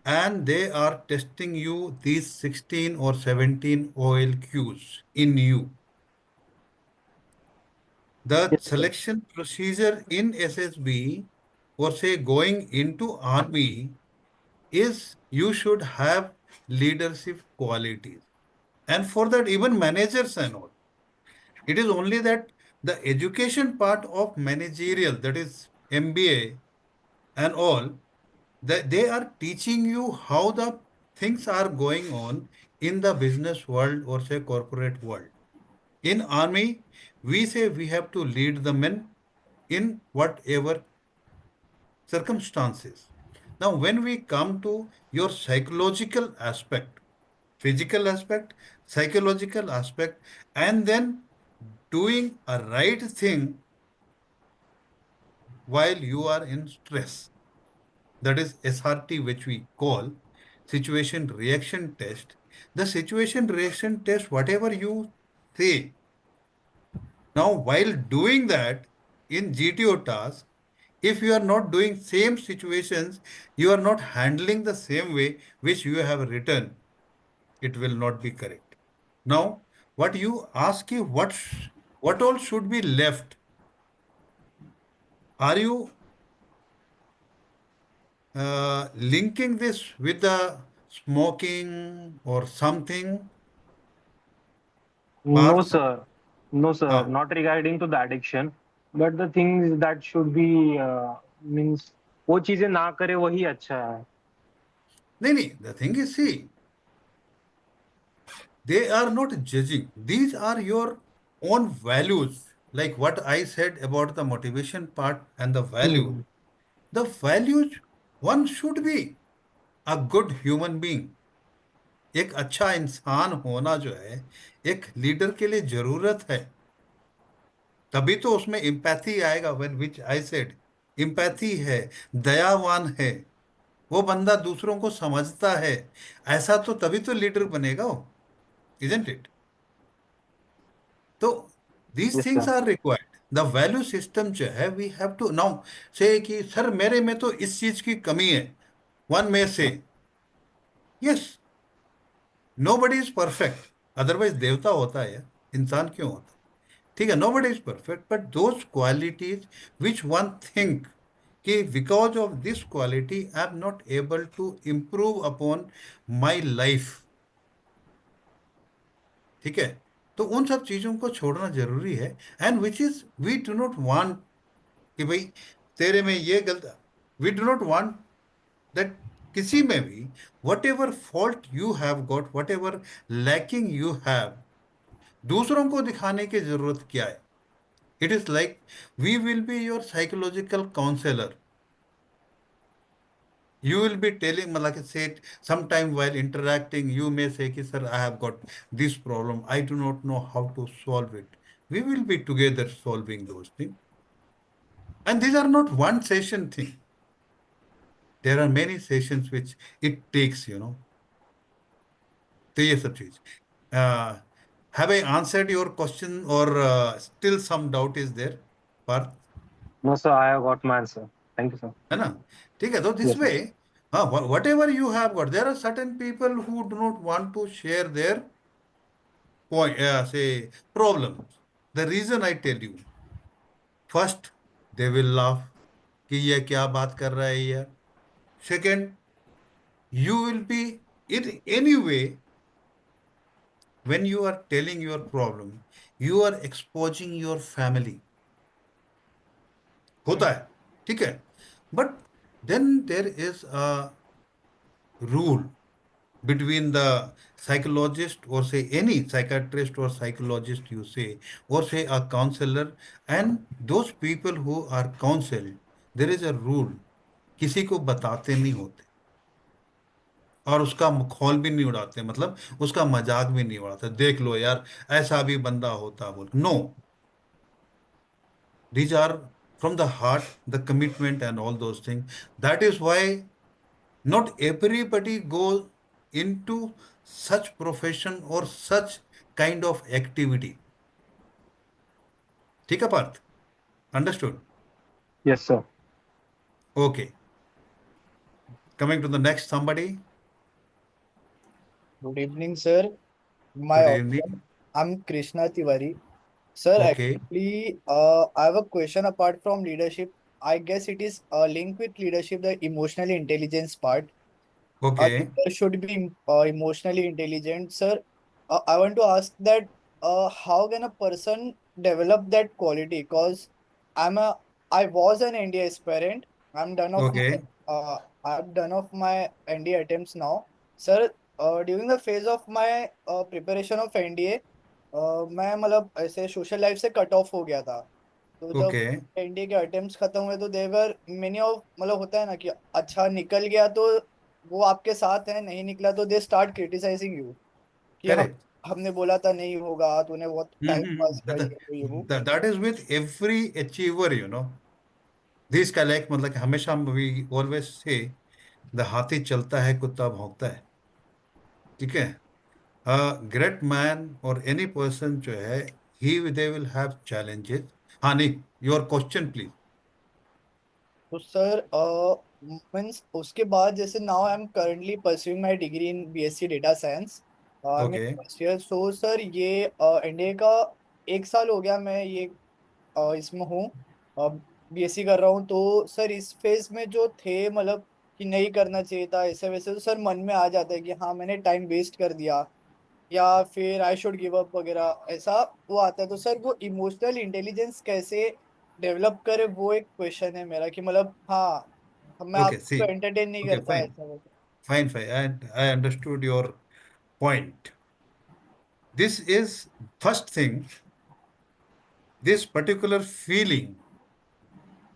and they are testing you these 16 or 17 OLQs in you. The Yes, sir. selection procedure in SSB or say going into army is you should have leadership qualities. And for that, even managers and all. It is only that the education part of managerial, that is MBA and all, that they are teaching you how the things are going on in the business world or say corporate world. In army, we say we have to lead the men in whatever circumstances. Now, when we come to your psychological aspect, physical aspect, psychological aspect, and then doing a right thing while you are in stress, that is SRT, which we call situation reaction test. The situation reaction test, whatever you say, now while doing that in GTO task, if you are not doing same situations, you are not handling the same way which you have written, it will not be correct. Now, what you ask is what all should be left? Are you linking this with the smoking or something? No, Parth? sir. No, sir. हाँ Not regarding to the addiction, but the things that should be means वो चीजें ना करे वही अच्छा है. नहीं नहीं, the thing is, see, they are not judging. These are your own values. Like what I said about the motivation part and the value. Hmm. The values, one should be a good human being. एक अच्छा इंसान होना जो है एक leader के लिए जरूरत है. तभी तो उसमें इम्पैथी आएगा. When which I said empathy है, दयावान है, वो बंदा दूसरों को समझता है. ऐसा तो तभी तो लीडर बनेगा वो. Isn't it? तो these Yes, things sir. Are required. The value system जो है वी हैव टू नाउ से कि सर मेरे में तो इस चीज की कमी है. वन में से yes, nobody is perfect. Otherwise देवता होता है यार, इंसान क्यों होता है? ठीक है, nobody is perfect, but those qualities which one think कि because of this quality I am not able to improve upon my life. ठीक है, तो उन सब चीजों को छोड़ना जरूरी है. And which is we do not want कि भाई तेरे में ये गलत, we do not want that किसी में भी whatever fault you have got, whatever lacking you have, दूसरों को दिखाने की जरूरत क्या है? It is like we will be your psychological counselor. You will be telling, like I said, sometime while interacting, you may say, ki, sir, I have got this problem. I do not know how to solve it. We will be together solving those things. And these are not one session thing. There are many sessions which it takes. तो ये सब चीज. Have I answered your question or still some doubt is there, Parth? No, sir. I have got my answer. Thank you, sir. है ना? ठीक है, तो this Yes, way sir. हाँ, whatever you have got, there are certain people who do not want to share their point से problem. The reason I tell you, first they will laugh कि ये क्या बात कर रहा है यार. Second, you will be in any way when you are telling your problem, you are exposing your family. होता है, ठीक है, but then there is a rule between the psychologist or say any psychiatrist or psychologist you say, or say a counselor, and those people who are counseled. There is a rule, किसी को बताते नहीं होते और उसका मखौल भी नहीं उड़ाते, मतलब उसका मजाक भी नहीं उड़ाते. देख लो यार, ऐसा भी बंदा होता बोल. No, these are from the heart, the commitment and all those things. That is why not everybody goes into such profession or such kind of activity. ठीक है Partha? Understood? Yes, sir. Okay. Coming to the next somebody. Good evening, sir. My Good audience. evening. I'm Krishna Tiwari. Sir, Okay. actually, I have a question apart from leadership. I guess it is linked with leadership, the emotional intelligence part. A Okay. leader should be emotionally intelligent, sir. I want to ask that how can a person develop that quality? Because I'm a I was an NDA aspirant. I'm done of my Okay. I'm done of my NDA attempts now, sir. During the phase of my preparation of NDA, मैं मतलब ऐसे social life से cut off हो गया था. तो जब Okay. NDA के अटेम्प्ट्स खत्म हुए तो देवर मेनी ऑफ मतलब होता है ना कि अच्छा निकल गया तो वो आपके साथ है, नहीं निकला तो दे स्टार्ट क्रिटिसाइजिंग यू कि हम Correct. हमने बोला था नहीं होगा, तूने बहुत टाइम पास कर That, लिया तो ये वो. that is with every achiever, you know. This का लाइक मतलब कि हमेशा we always say the हाथी चलता है कुत्ता भौंकता है. ठीक है? A great man or any person जो है they will have challenges. हाँ नहीं, your question please. तो सर मीन्स उसके बाद जैसे now I am currently pursuing my degree in BSc data science. I am in Okay. First year. So sir ये NDA का 1 साल हो गया मैं ये इसमें हूँ, बीएससी कर रहा हूँ. तो सर इस फेज में जो थे मतलब कि नहीं करना चाहिए था ऐसे वैसे, तो सर मन में आ जाता है कि हाँ मैंने टाइम वेस्ट कर दिया या फिर आई शुड गिव अप वगैरह ऐसा वो आता है. तो सर वो इमोशनल इंटेलिजेंस कैसे डेवलप करे वो एक क्वेश्चन है मेरा कि मतलब हाँ मैं Okay. आपको See. एंटरटेन नहीं Okay. करता Fine. ऐसा वैसा. Fine. Fine. And I understood your point. This is first thing. This particular feeling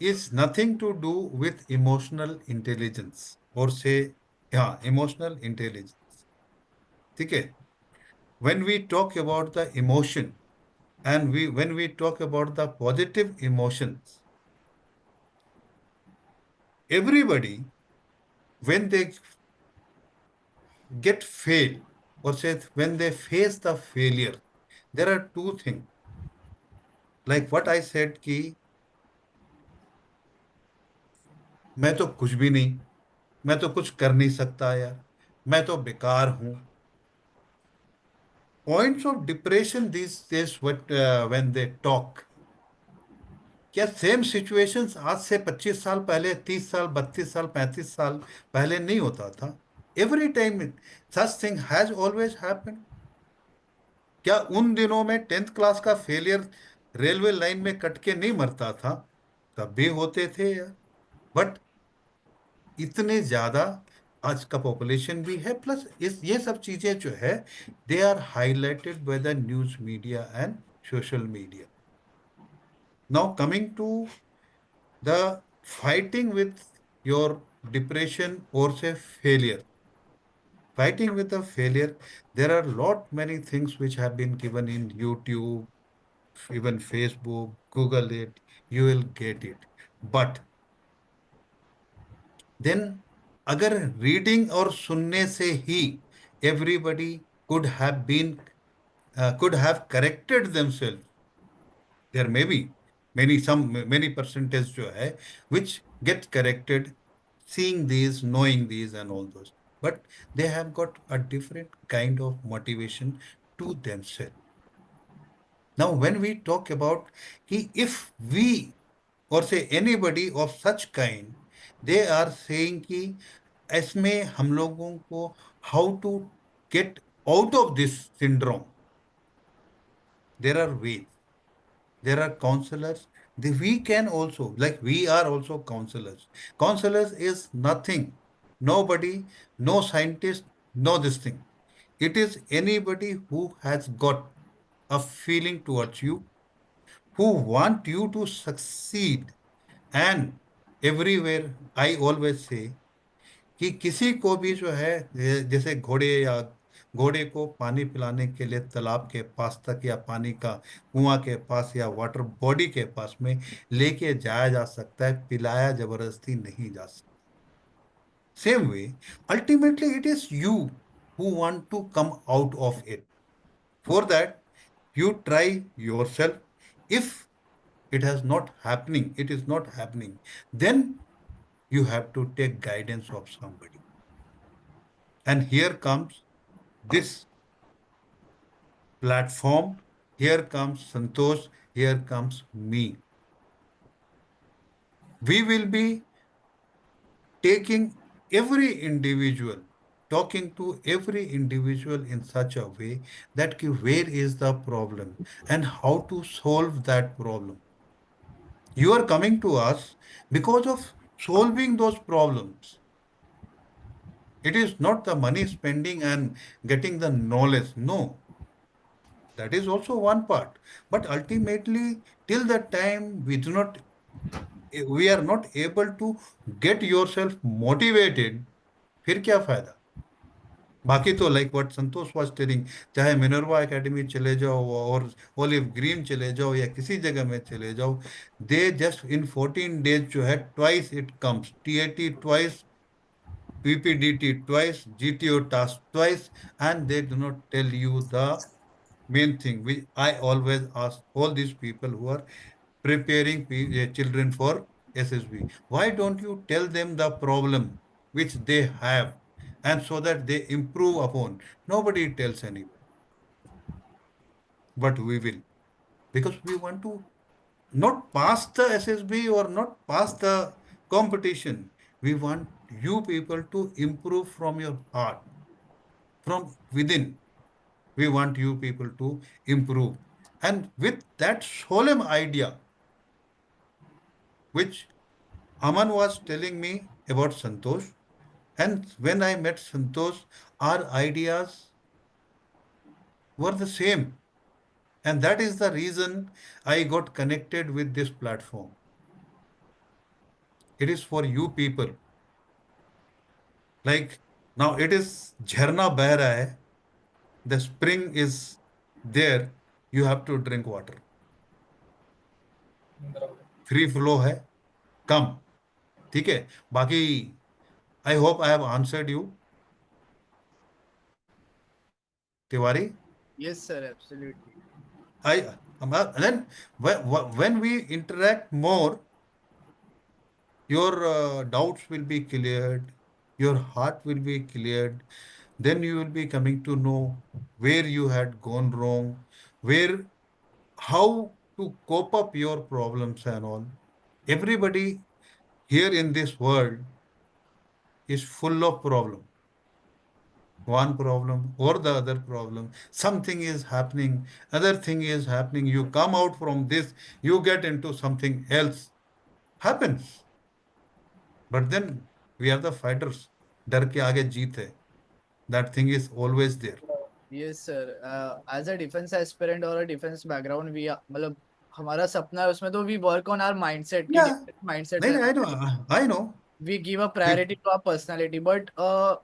is nothing to do with emotional intelligence or say, yeah, emotional intelligence. Okay. When we talk about the emotion and when we talk about the positive emotions, everybody, when they get fail or say when they face the failure, there are two things. Like what I said कि मैं तो कुछ भी नहीं, मैं तो कुछ कर नहीं सकता यार, मैं तो बेकार हूं. Points of depression these days when they talk. क्या सेम सिचुएशंस आज से 25 साल पहले, 30 साल, 32 साल, 35 साल पहले नहीं होता था? Every time such thing has always happened. क्या उन दिनों में 10th क्लास का फेलियर रेलवे लाइन में कट के नहीं मरता था? तब भी होते थे यार. बट इतने ज्यादा आज का पॉपुलेशन भी है, प्लस इस ये सब चीजें जो है they are highlighted by the news media and social media. Now coming to the fighting with your depression or say failure. Fighting with the failure, there are lot many things which have been given in YouTube, even Facebook, Google it, you will get it. But then अगर reading और सुनने से ही everybody could have been could have corrected themselves, there may be many percentage जो है which get corrected seeing these, knowing these and all those, but they have got a different kind of motivation to themselves. Now when we talk about if we or say anybody of such kind, they are saying कि इसमें हम लोगों को how to get out of this syndrome, there are ways. There are counselors. We can also, like we are also counselors. Counselors is nothing. Nobody, no scientist, no this thing. It is anybody who has got a feeling towards you, who want you to succeed. And everywhere, I always say कि किसी को भी जो है जैसे घोड़े या घोड़े को पानी पिलाने के लिए तालाब के पास तक या पानी का कुआं के पास या वाटर बॉडी के पास में लेके जाया जा सकता है, पिलाया जबरदस्ती नहीं जा सकता। Same way, ultimately it is you who want to come out of it. For that, you try yourself. If it is not happening, then you have to take guidance of somebody. And here comes this platform, here comes Santosh, here comes me. We will be taking every individual, talking to every individual in such a way that where is the problem and how to solve that problem. You are coming to us because of solving those problems. It is not the money spending and getting the knowledge. No, that is also one part. But ultimately, till that time we are not able to get yourself motivated, फिर क्या फायदा? बाकी तो like what Santosh was telling, चाहे Minerva academy चले जाओ और olive green चले जाओ या किसी जगह में चले जाओ, दे जस्ट इन 14 डेज जो है twice it comes, TAT twice, PPDT twice, GTO task twice, and they do not tell you the main thing which I always ask all these people who are preparing children for SSB. Why don't you tell them the problem which they have and so that they improve upon? Nobody tells anybody. But we will, because we want to not pass the SSB or not pass the competition. We want you people to improve from your heart, from within. We want you people to improve. And with that solemn idea, which Aman was telling me about Santosh, and when I met Santosh, our ideas were the same. And that is the reason I got connected with this platform. It is for you people. Like now it is Jharna beh raha hai, the spring is there, you have to drink water. बराबर। Free flow है, कम, ठीक है। बाकी I hope I have answered you, Tiwari. Yes, sir, absolutely. I then when we interact more, your doubts will be cleared, your heart will be cleared. Then you will be coming to know where you had gone wrong, where how to cope up your problems and all. Everybody here in this world is full of problem. One problem or the other problem. Something is happening, other thing is happening. You come out from this, you get into something else. Happens. But then we are the fighters. डर के आगे जीत है. That thing is always there. Yes, sir. As a defense aspirant or a defense background, we are, मतलब हमारा सपना है उसमें, तो we work on our mindset की Yeah. different mindset नहीं, रहता I है. know. I know. We give a priority to our personality, but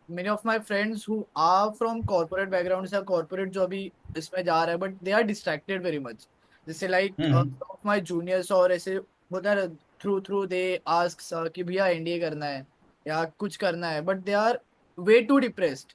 many of my friends who are from corporate backgrounds या corporate जो अभी इसमें जा रहे हैं, but they are distracted very much. जैसे like Hmm. some of my juniors और ऐसे होता है, through they ask कि भैया एनडीए करना है या कुछ करना है, but they are way too depressed.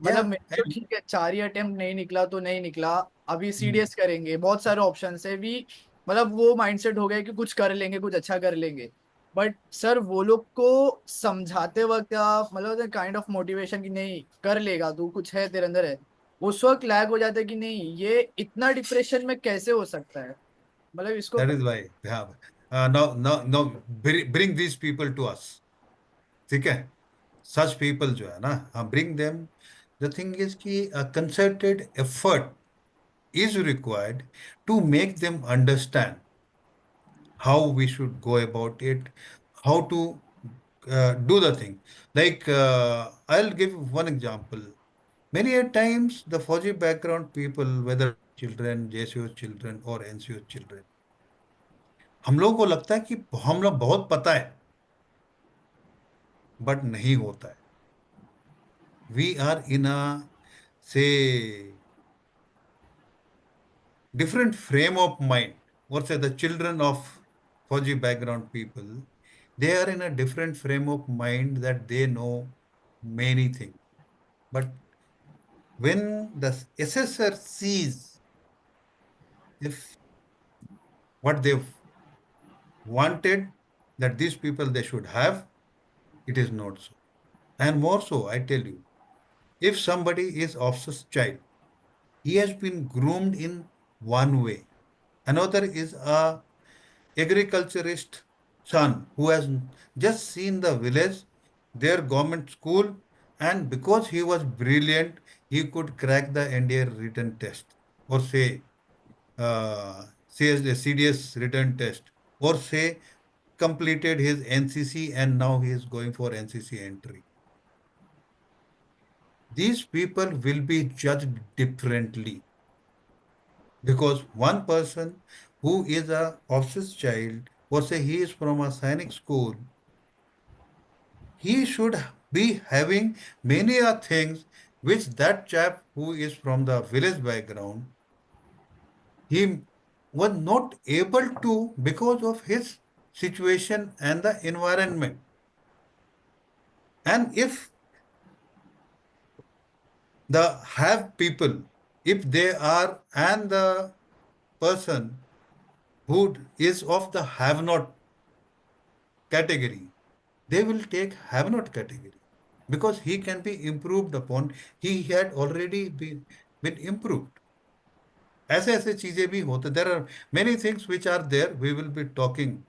मतलब Yeah. मेरे तो ठीक है, 4 ही अटेम्प्ट नहीं निकला तो नहीं निकला, अभी Hmm. सीडीएस करेंगे, बहुत सारे ऑप्शन है भी, मतलब वो माइंडसेट हो गया कि कुछ कर लेंगे, कुछ अच्छा कर लेंगे. बट सर वो लोग को समझाते वक्त या मतलब काइंड ऑफ मोटिवेशन कि नहीं कर लेगा तू, कुछ है तेरे अंदर है, उस वक्त लैग हो जाता है कि नहीं ये इतना डिप्रेशन में कैसे हो सकता है, मतलब इसको. That is why we have. Now, bring these people to us. ठीक है? Such people जो है ना, bring them. The thing is कि a concerted effort is required to make them understand how we should go about it, how to do the thing. Like I'll give one example. Many a times the Fauji background people, whether children, JCO children or NCO children, हम लोगों को लगता है कि हम लोग बहुत पता है, बट नहीं होता है. We are in a say, different frame of mind, or say the children of Fauji background people, they are in a different frame of mind that they know many things. But when the SSR sees if what they wanted that these people they should have, it is not so. And more so, I tell you, if somebody is officer's child, he has been groomed in one way. Another is a agriculturist son who has just seen the village, their government school, and because he was brilliant, he could crack the NDA written test, or say CDS written test, or say completed his NCC and now he is going for NCC entry. These people will be judged differently because one person who is a officer's child, or say he is from a Sainik school, he should be having many a things which that chap who is from the village background, he was not able to because of his situation and the environment. And if the have people, if they are, and the person who is of the have not category, they will take have not category because he can be improved upon. He had already been improved. ऐसे ऐसे चीजें भी होते. There are many things which are there. We will be talking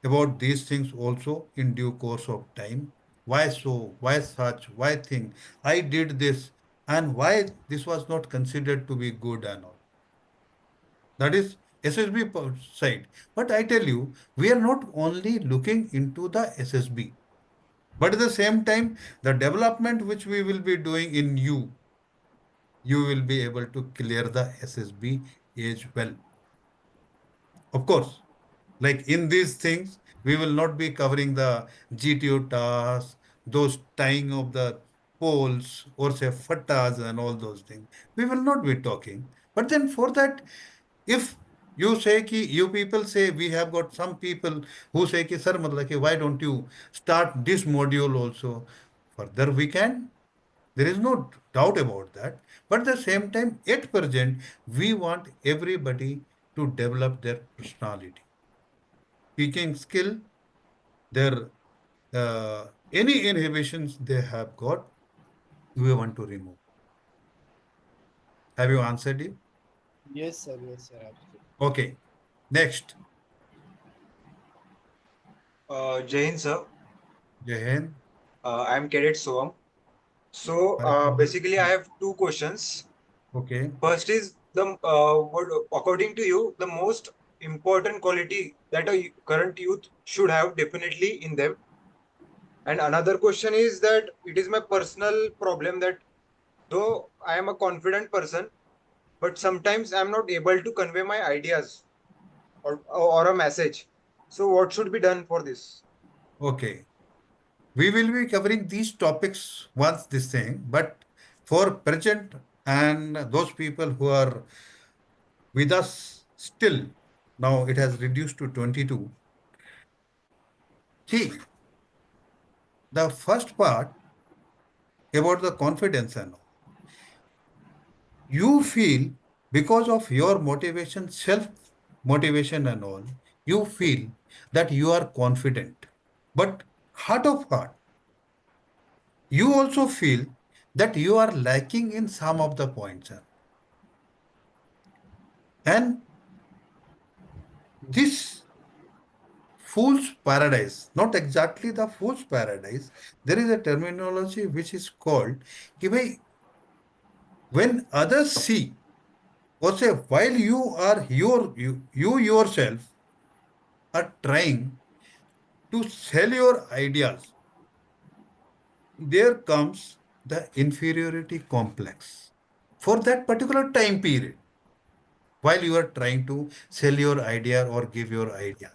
about these things also in due course of time. Why so? Why such? Why think? I did this, and why this was not considered to be good and all. That is SSB side. But I tell you, we are not only looking into the SSB, but at the same time, the development which we will be doing in you will be able to clear the SSB as well. Of course, like in these things, we will not be covering the GTO tasks, those tying of the poles, or say fattas and all those things. We will not be talking. But then for that, if you say ki you people say we have got some people who say ki sir matlab ki why don't you start this module also? Further we can. There is no doubt about that. But at the same time, at present, we want everybody to develop their personality, speaking skill, their any inhibitions they have got, we want to remove. Have you answered it? Yes, sir. Yes, sir. Absolutely. Okay. Next. Jai Hind, sir. Jai Hind. I'm Cadet Soam. So basically, I have two questions. Okay. First is what, according to you, the most important quality that a current youth should have definitely in them. And another question is that it is my personal problem that though I am a confident person, but sometimes I'm not able to convey my ideas or a message. So what should be done for this? Okay. We will be covering these topics once this thing, but for present and those people who are with us still, now it has reduced to 22. See, the first part about the confidence and all, you feel because of your motivation, self motivation and all, you feel that you are confident. But heart of heart, you also feel that you are lacking in some of the points. And this fool's paradise, not exactly the fool's paradise, there is a terminology which is called कि भाई, when others see, or say while you yourself are trying to sell your ideas, there comes the inferiority complex for that particular time period while you are trying to sell your idea or give your idea.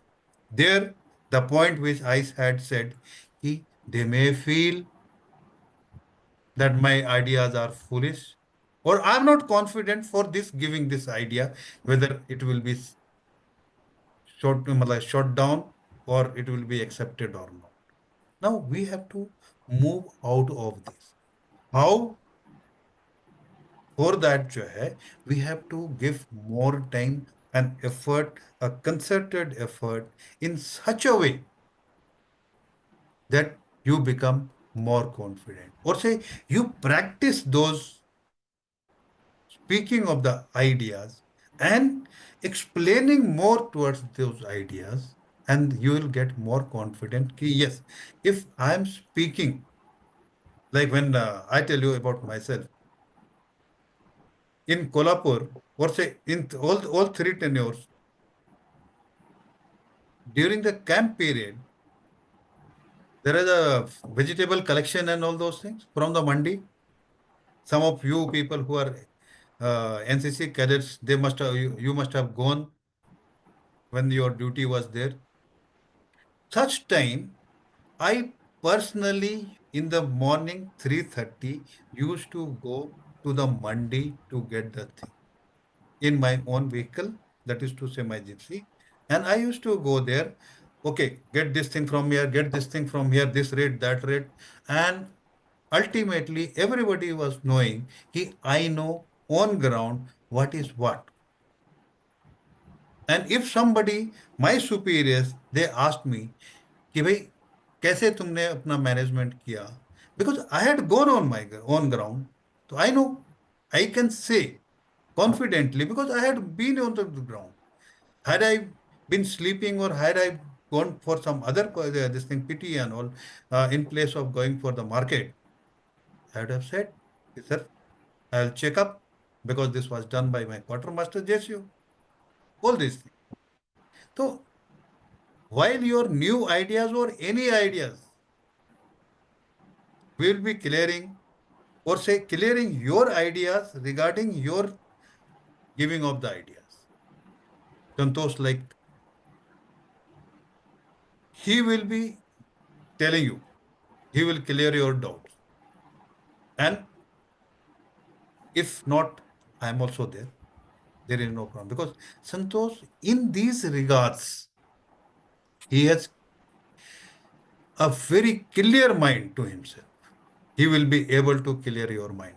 There, the point which I had said, they may feel that my ideas are foolish, or I'm not confident for this giving this idea whether it will be shot down or it will be accepted or not. Now we have to move out of this. How? For that जो है, we have to give more time and effort, a concerted effort in such a way that you become more confident. Or say you practice those speaking of the ideas and explaining more towards those ideas, and you will get more confident. Ki yes, if I am speaking, like when I tell you about myself, in Kolhapur, or say in all three tenures, during the camp period, there is a vegetable collection and all those things from the mandi. Some of you people who are NCC cadets, they must have you must have gone when your duty was there. Such time, I personally in the morning 3:30 used to go to the mandi to get the thing in my own vehicle, that is to say my gypsy. And I used to go there, okay, get this thing from here, get this thing from here, this rate, that rate. And ultimately, everybody was knowing that I know on ground what is what. And if somebody, my superiors, they asked me, कि भाई कैसे तुमने अपना management किया, because I had gone on my own ground, so I know, I can say confidently because I had been on the ground. Had I been sleeping or had I gone for some other this thing PT and all in place of going for the market, I would have said, sir, I'll check up because this was done by my quartermaster JSU. All these things. So while your new ideas or any ideas will be clearing or say clearing your ideas regarding your giving of the ideas. Santosh, like he will be telling you, he will clear your doubts. And if not, I am also there. There is no problem because Santosh, in these regards, he has a very clear mind to himself. He will be able to clear your mind.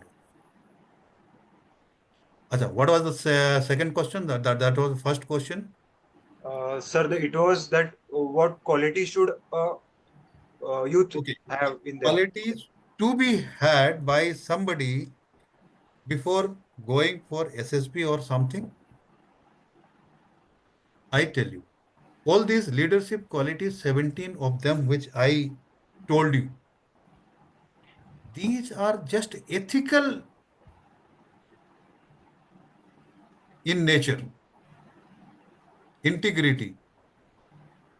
Acha, what was the second question? That was the first question. Sir, it was that what quality should youth Okay. have in them? Qualities to be had by somebody before going for SSB or something. I tell you, all these leadership qualities, 17 of them, which I told you, these are just ethical in nature, integrity,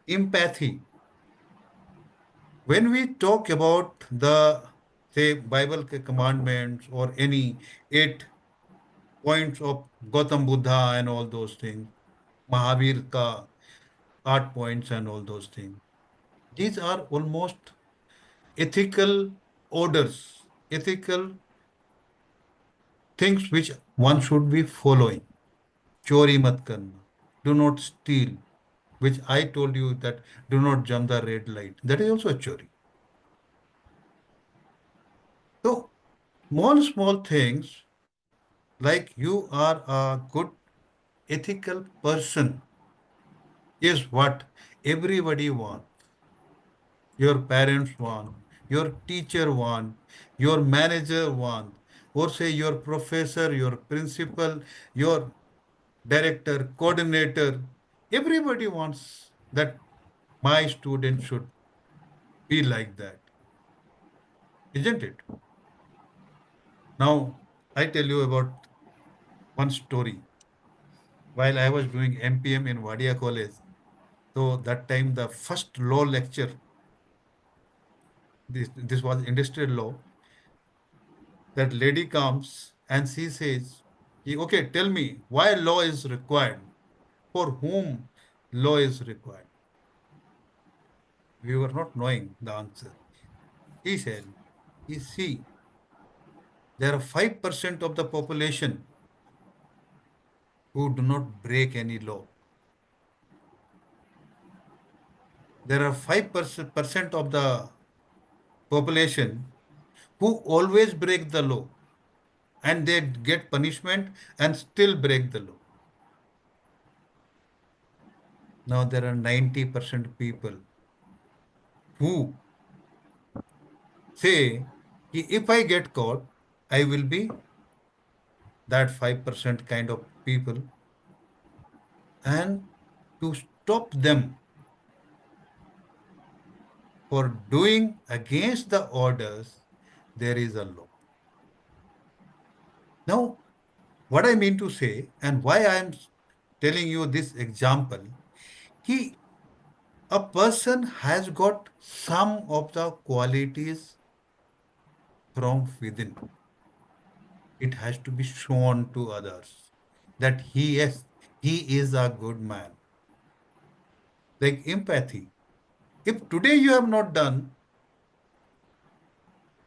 empathy. When we talk about the, say, Bible commandments or any 8 points of Gautam Buddha and all those things, Mahavir ka 8 points and all those things, these are almost ethical orders, ethical things which one should be following. Chori mat karna. Do not steal. Which I told you that do not jump the red light. That is also a chori. So small things like you are a good ethical person is what everybody wants. Your parents want, your teacher want, your manager want, or say your professor, your principal, your director, coordinator, everybody wants that my student should be like that, isn't it? Now, I tell you about one story. While I was doing MPM in Wadia College, so that time the first law lecture, this was industrial law, that lady comes and she says, okay, tell me why law is required, for whom law is required. We were not knowing the answer. He said, you see, there are 5% of the population who do not break any law. There are 5% of the population who always break the law and they get punishment and still break the law. Now there are 90% people who say, if I get caught, I will be that 5% kind of people. And to stop them for doing against the orders, there is a law. Now, what I mean to say, and why I am telling you this example, a person has got some of the qualities from within. It has to be shown to others that he is a good man. Like empathy. If today you have not done,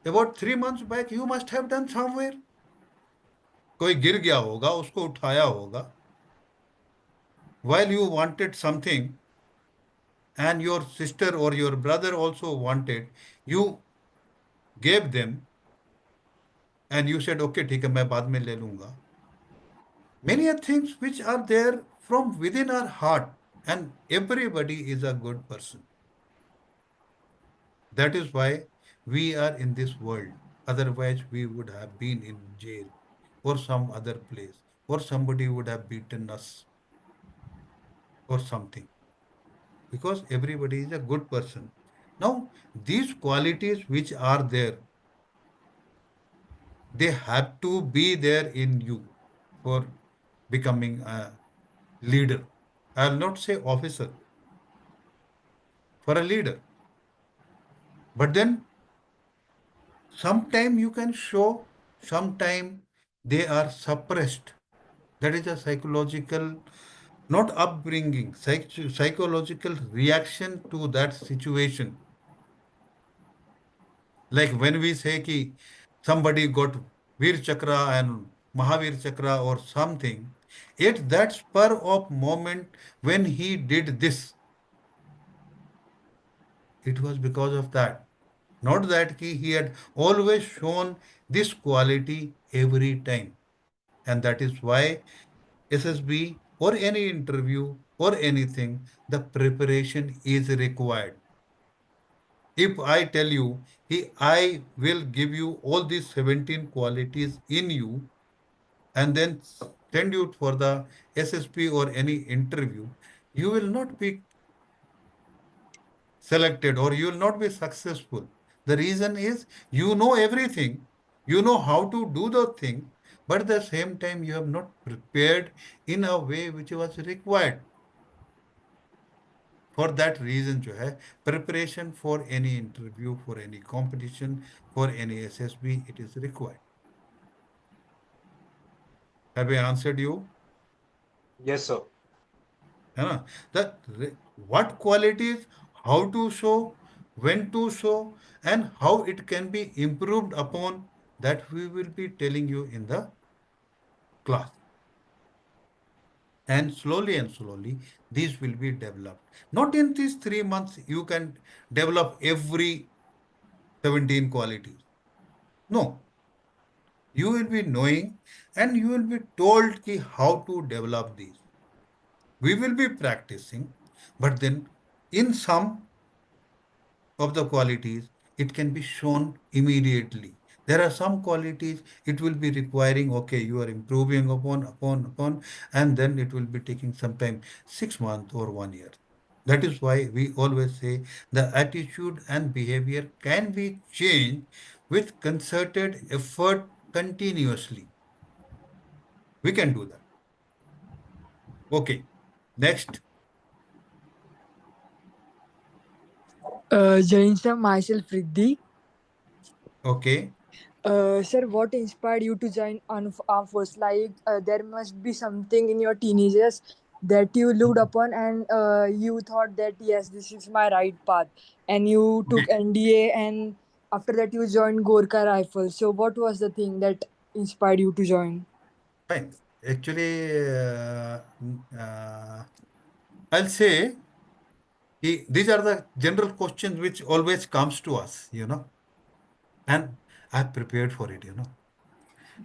about 3 months back you must have done somewhere. कोई गिर गया होगा, उसको उठाया होगा. While you wanted something and your sister or your brother also wanted, you gave them and you said, okay, ठीक है, मैं बाद में ले लूंगा. Many are things which are there from within our heart, and everybody is a good person. That is why we are in this world. Otherwise, we would have been in jail or some other place, or somebody would have beaten us or something. Because everybody is a good person. Now, these qualities which are there, they have to be there in you for becoming a leader. I will not say officer, for a leader. But then sometime you can show, sometime they are suppressed. That is a psychological, not upbringing, psychological reaction to that situation. Like when we say ki somebody got Veer Chakra and Mahavir Chakra or something, it's that spur of moment when he did this. It was because of that. Not that he had always shown this quality every time. And that is why SSB or any interview or anything, the preparation is required. If I tell you, I will give you all these 17 qualities in you and then send you for the SSP or any interview, you will not be selected or you will not be successful. The reason is you know everything, you know how to do the thing, but at the same time you have not prepared in a way which was required. For that reason, preparation for any interview, for any competition, for any SSB, it is required. Have I answered you? Yes, sir. What qualities, how to show, when to show, and how it can be improved upon, that we will be telling you in the class. And slowly, these will be developed. Not in these 3 months, you can develop every 17 qualities. No. You will be knowing and you will be told how to develop these. We will be practicing, but then in some of the qualities, it can be shown immediately. There are some qualities it will be requiring, okay, you are improving upon, and then it will be taking some time, 6 months or 1 year. That is why we always say the attitude and behavior can be changed with concerted effort continuously. We can do that. Okay. Next. Jain sir, myself Riddhi. Okay. Sir, what inspired you to join armed force? Like, there must be something in your teenagers that you looked upon and you thought that yes, this is my right path, and you took Okay. NDA and after that you joined Gorkha Rifles. So what was the thing that inspired you to join? Fine. Actually, I'll say these are the general questions which always comes to us, and I've prepared for it,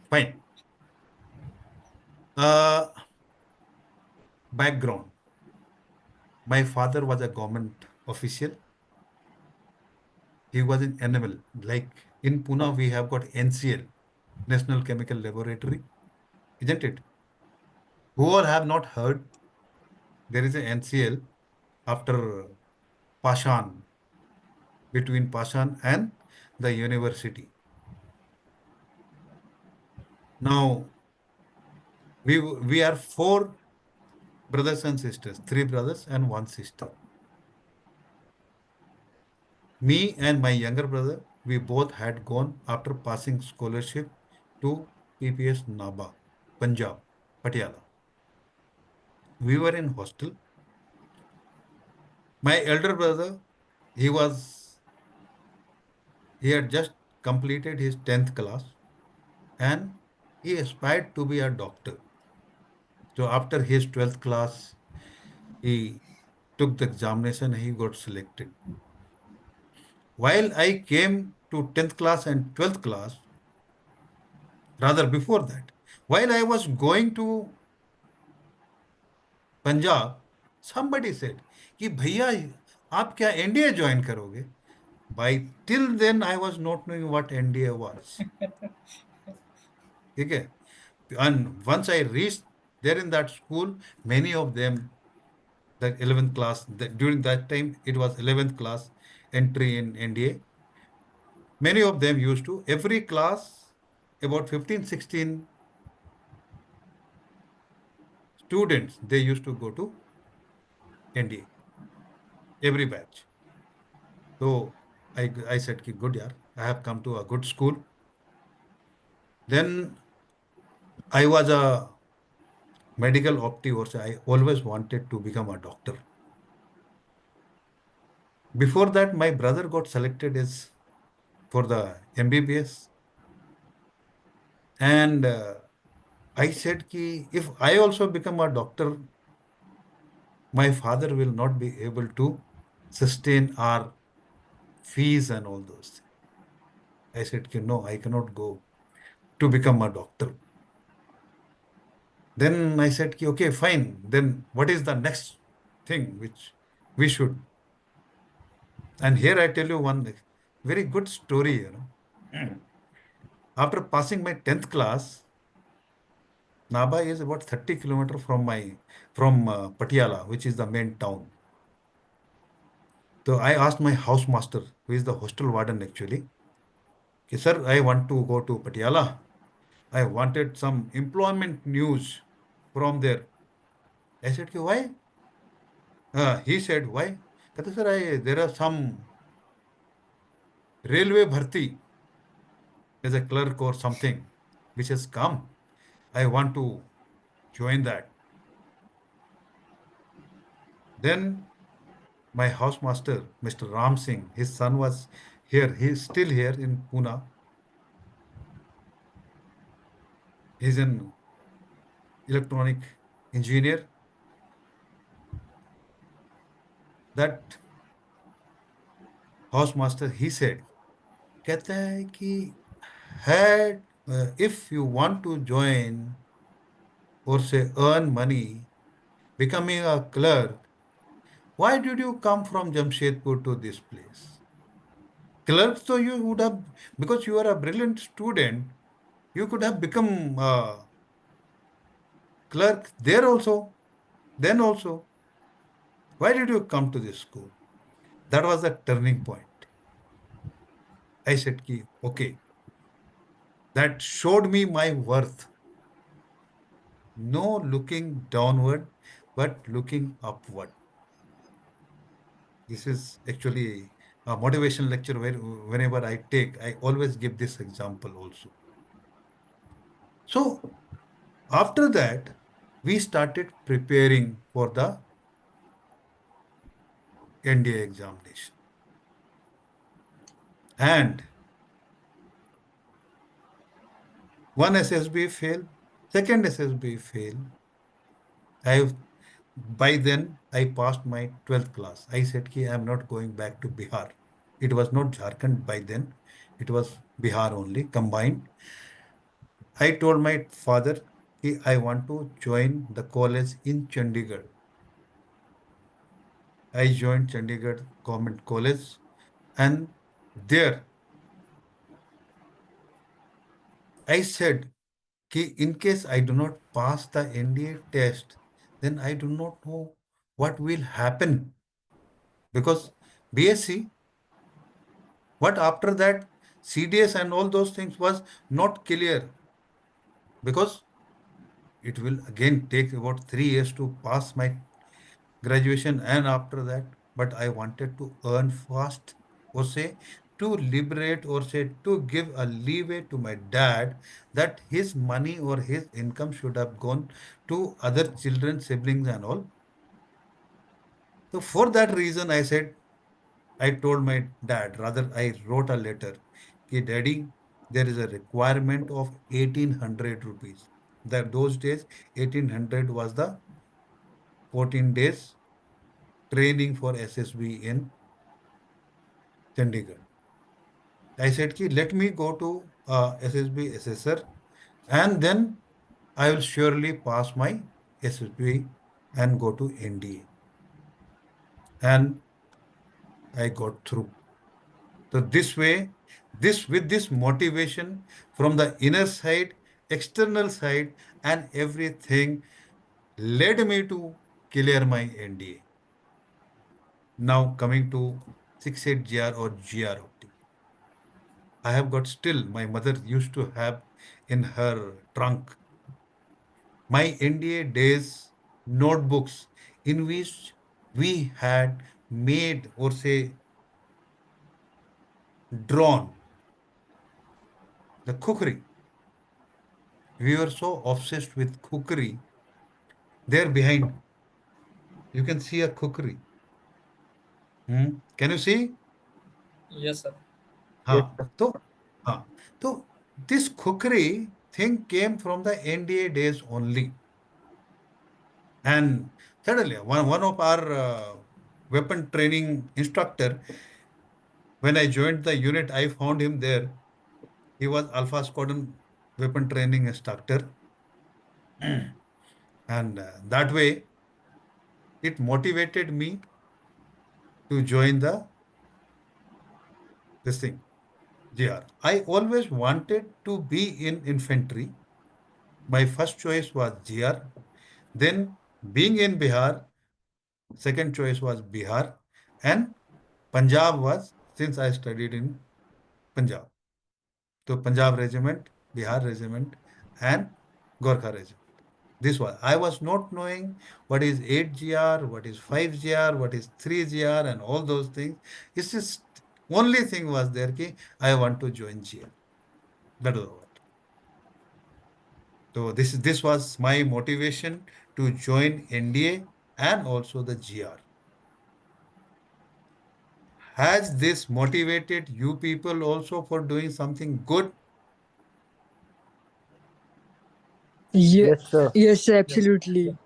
Fine. Uh, Background. My father was a government official. He was in NML. Like in Pune, we have got NCL, National Chemical Laboratory, isn't it? Who all have not heard? There is a NCL after Pashan, between Pashan and the university. Now, we are four brothers and sisters, three brothers and one sister. Me and my younger brother, we both had gone after passing scholarship to PPS Naba, Punjab, Patiala. We were in hostel. My elder brother, he was he had just completed his 10th class and he aspired to be a doctor. So after his 12th class, he took the examination, he got selected. While I came to 10th class and 12th class, rather before that, while I was going to Punjab, somebody said कि भैया आप क्या NDA join करोगे? By till then I was not knowing what NDA was. ठीक है? And once I reached there in that school, many of them, the 11th class, during that time it was 11th class entry in NDA. Many of them used to, every class, about 15, 16 students, they used to go to NDA, every batch. So I said, ki, good yaar, I have come to a good school. Then I was a medical opti also. I always wanted to become a doctor. Before that, my brother got selected as for the MBBS. And I said, ki, if I also become a doctor, my father will not be able to sustain our fees and all those things. I said, ki, no, I cannot go to become a doctor. Then I said, ki, okay, fine. Then what is the next thing which we should? And here I tell you one very good story. After passing my 10th class, Naba is about 30 kilometers from Patiala, which is the main town. So I asked my housemaster, who is the hostel warden actually, okay, sir, I want to go to Patiala. I wanted some employment news from there. I said, okay, why? He said, why? Kata, sir, there are some railway bharti as a clerk or something which has come. I want to join that. Then my housemaster, Mr. Ram Singh, his son was here. He is still here in Pune. He's an electronic engineer. That housemaster, he said, कहता है कि if you want to join or say earn money, becoming a clerk, why did you come from Jamshedpur to this place? Clerk, so you would have, because you are a brilliant student, you could have become a clerk there also, then also. Why did you come to this school? That was the turning point. I said, ki, okay. That showed me my worth. No looking downward, but looking upward. This is actually a motivation lecture where whenever I take, I always give this example also. So after that, we started preparing for the NDA examination. And one SSB fail, second SSB fail. I by then I passed my 12th class. I said ki I am not going back to Bihar. It was not Jharkhand by then. It was Bihar only combined. I told my father ki I want to join the college in Chandigarh. I joined Chandigarh Government College, and there I said कि in case I do not pass the NDA test, then I do not know what will happen, because BSc, what after that CDS and all those things was not clear, because it will again take about 3 years to pass my graduation, and after that, but I wanted to earn fast, or say to liberate, or say to give a leeway to my dad, that his money or his income should have gone to other children, siblings and all. So for that reason, I said, I told my dad, rather I wrote a letter, कि daddy, there is a requirement of 1800 rupees. That those days, 1800 was the 14 days training for SSB in Chandigarh. I said, ki, let me go to SSB assessor, and then I will surely pass my SSB and go to NDA. And I got through. So this way, this with this motivation from the inner side, external side, and everything led me to clear my NDA. Now coming to 68 GR or GROT. I have got still, my mother used to have in her trunk my NDA days notebooks, in which we had made, or say drawn, the cookery. We were so obsessed with cookery. There behind, you can see a cookery. Can you see? Yes, sir. Yes, हाँ, sir. तो हाँ, तो this cookery thing came from the NDA days only. And suddenly, one of our weapon training instructor, when I joined the unit, I found him there. He was Alpha Squadron weapon training instructor. And that way, it motivated me to join this thing, GR. I always wanted to be in infantry. My first choice was GR. Then, being in Bihar, second choice was Bihar. And Punjab was, since I studied in Punjab. So Punjab Regiment, Bihar Regiment, and Gorkha Regiment. This was, I was not knowing what is 8GR, what is 5GR, what is 3GR, and all those things. It's just only thing was there ki I want to join GR. That was what. So this was my motivation to join NDA and also the GR. Has this motivated you people also for doing something good? Yeah, Yes, sir. yes, Yes. absolutely.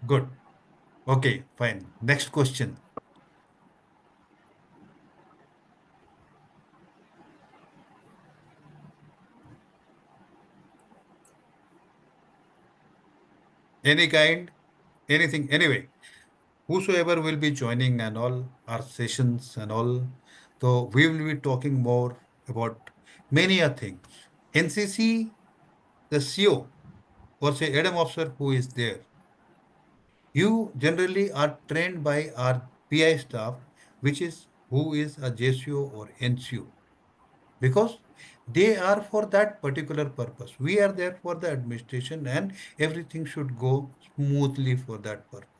Good. Okay, fine. Next question. Any kind, anything, anyway. Whosoever will be joining and all our sessions and all, so we will be talking more about many a things. NCC, the CO, or say Adam officer who is there, you generally are trained by our PI staff, which is who is a JCO or NCO, because they are for that particular purpose. We are there for the administration, and everything should go smoothly for that purpose.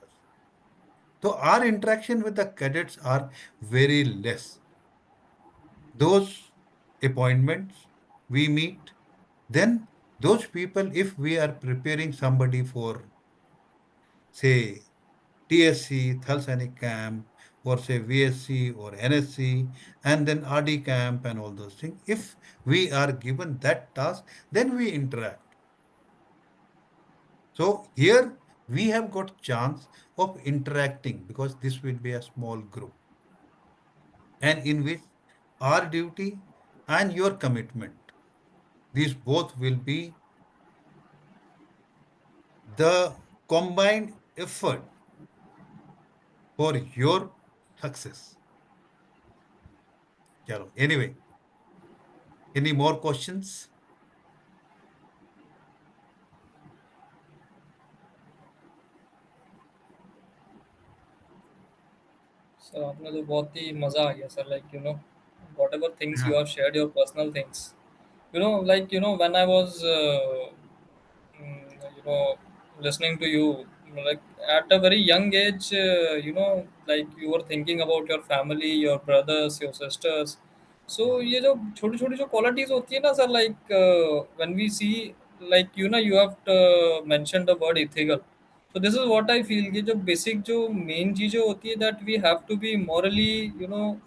So our interaction with the cadets are very less. Those appointments we meet, then those people, if we are preparing somebody for, say, TSC, Thal Sainik Camp, or say VSC or NSC, and then RD camp and all those things. If we are given that task, then we interact. So here we have got chance of interacting because this will be a small group, and in which our duty and your commitment, these both will be the combined effort for your success. Chalo. Anyway, any more questions? Sir आपने तो बहुत ही मज़ा आ गया sir, like whatever things you Yeah. have shared, your personal things, like when I was listening to you, like at a very young age, like you were thinking about your family, your brothers, your sisters. So ये जो छोटी छोटी जो qualities होती है ना sir, like when we see, like you have mentioned the word ethical. So this is what I feel कि जो basic जो main चीजें होती है, that we have to be morally,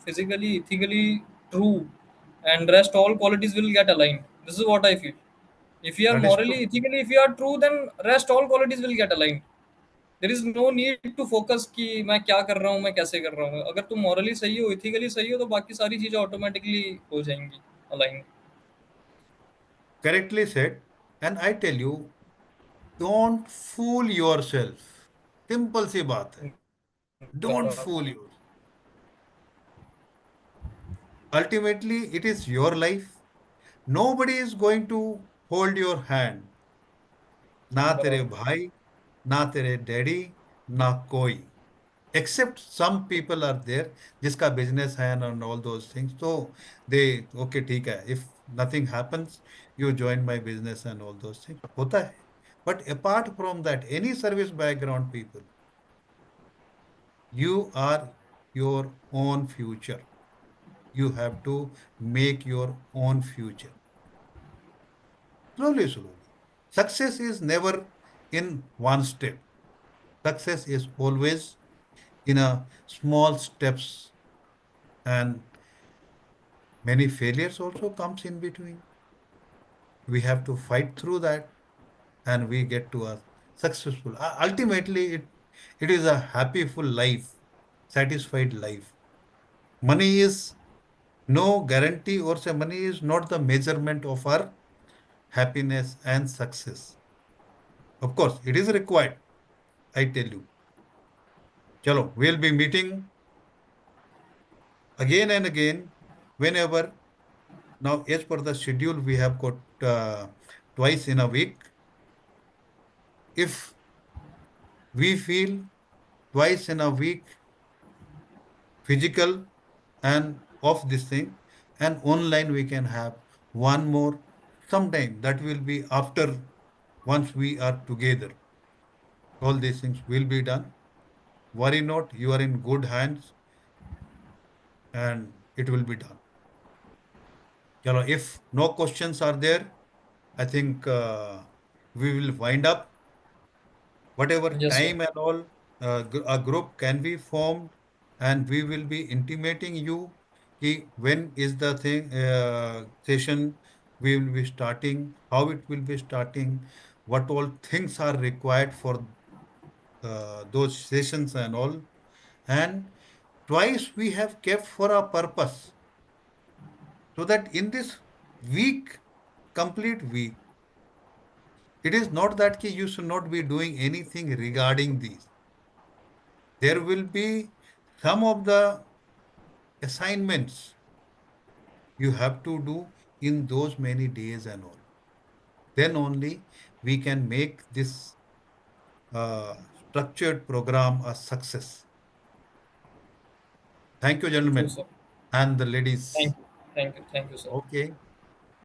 physically, ethically true, and rest all qualities will get aligned. This is what I feel. If you are That is morally, true. ethically, if you are true, then rest all qualities will get aligned. There is no need to focus कि मैं क्या कर रहा हूँ, मैं कैसे कर रहा हूँ. अगर तुम morally सही हो, ethically सही हो, तो बाकी सारी चीजें automatically हो जाएंगी aligned. Correctly said. And I tell you, don't fool yourself. Simple सी बात है. Don't fool बराबर. yourself. Ultimately, it is your life. Nobody is going to hold your hand. ना तेरे बराबर. भाई, ना तेरे डैडी, ना कोई. Except some people are there जिसका business है and all those things. So they, okay, ठीक है. If nothing happens, you join my business and all those things. होता है. But apart from that, any service background people, you are your own future. You have to make your own future. Slowly, slowly. Success is never in one step. Success is always in a small steps, and many failures also comes in between. We have to fight through that, and we get to a successful. Ultimately, it is a happy, full life, satisfied life. Money is no guarantee, or say money is not the measurement of our happiness and success. Of course, it is required. I tell you. Chalo, we'll be meeting again and again whenever. Now, as per the schedule, we have got twice in a week. If we feel twice in a week physical and of this thing, and online we can have one more sometime. That will be after, once we are together. All these things will be done. Worry not, you are in good hands, and it will be done. Chalo, if no questions are there, I think we will wind up. Whatever Yes, sir. time and all, a group can be formed, and we will be intimating you when is the thing session we will be starting, how it will be starting, what all things are required for those sessions and all. And twice we have kept for a purpose, so that in this week, complete week, it is not that you should not be doing anything regarding these. There will be some of the assignments you have to do in those many days and all. Then only we can make this structured program a success. Thank you, True, gentlemen sir. and the ladies. Thank you. Thank you. Thank you, sir. Okay.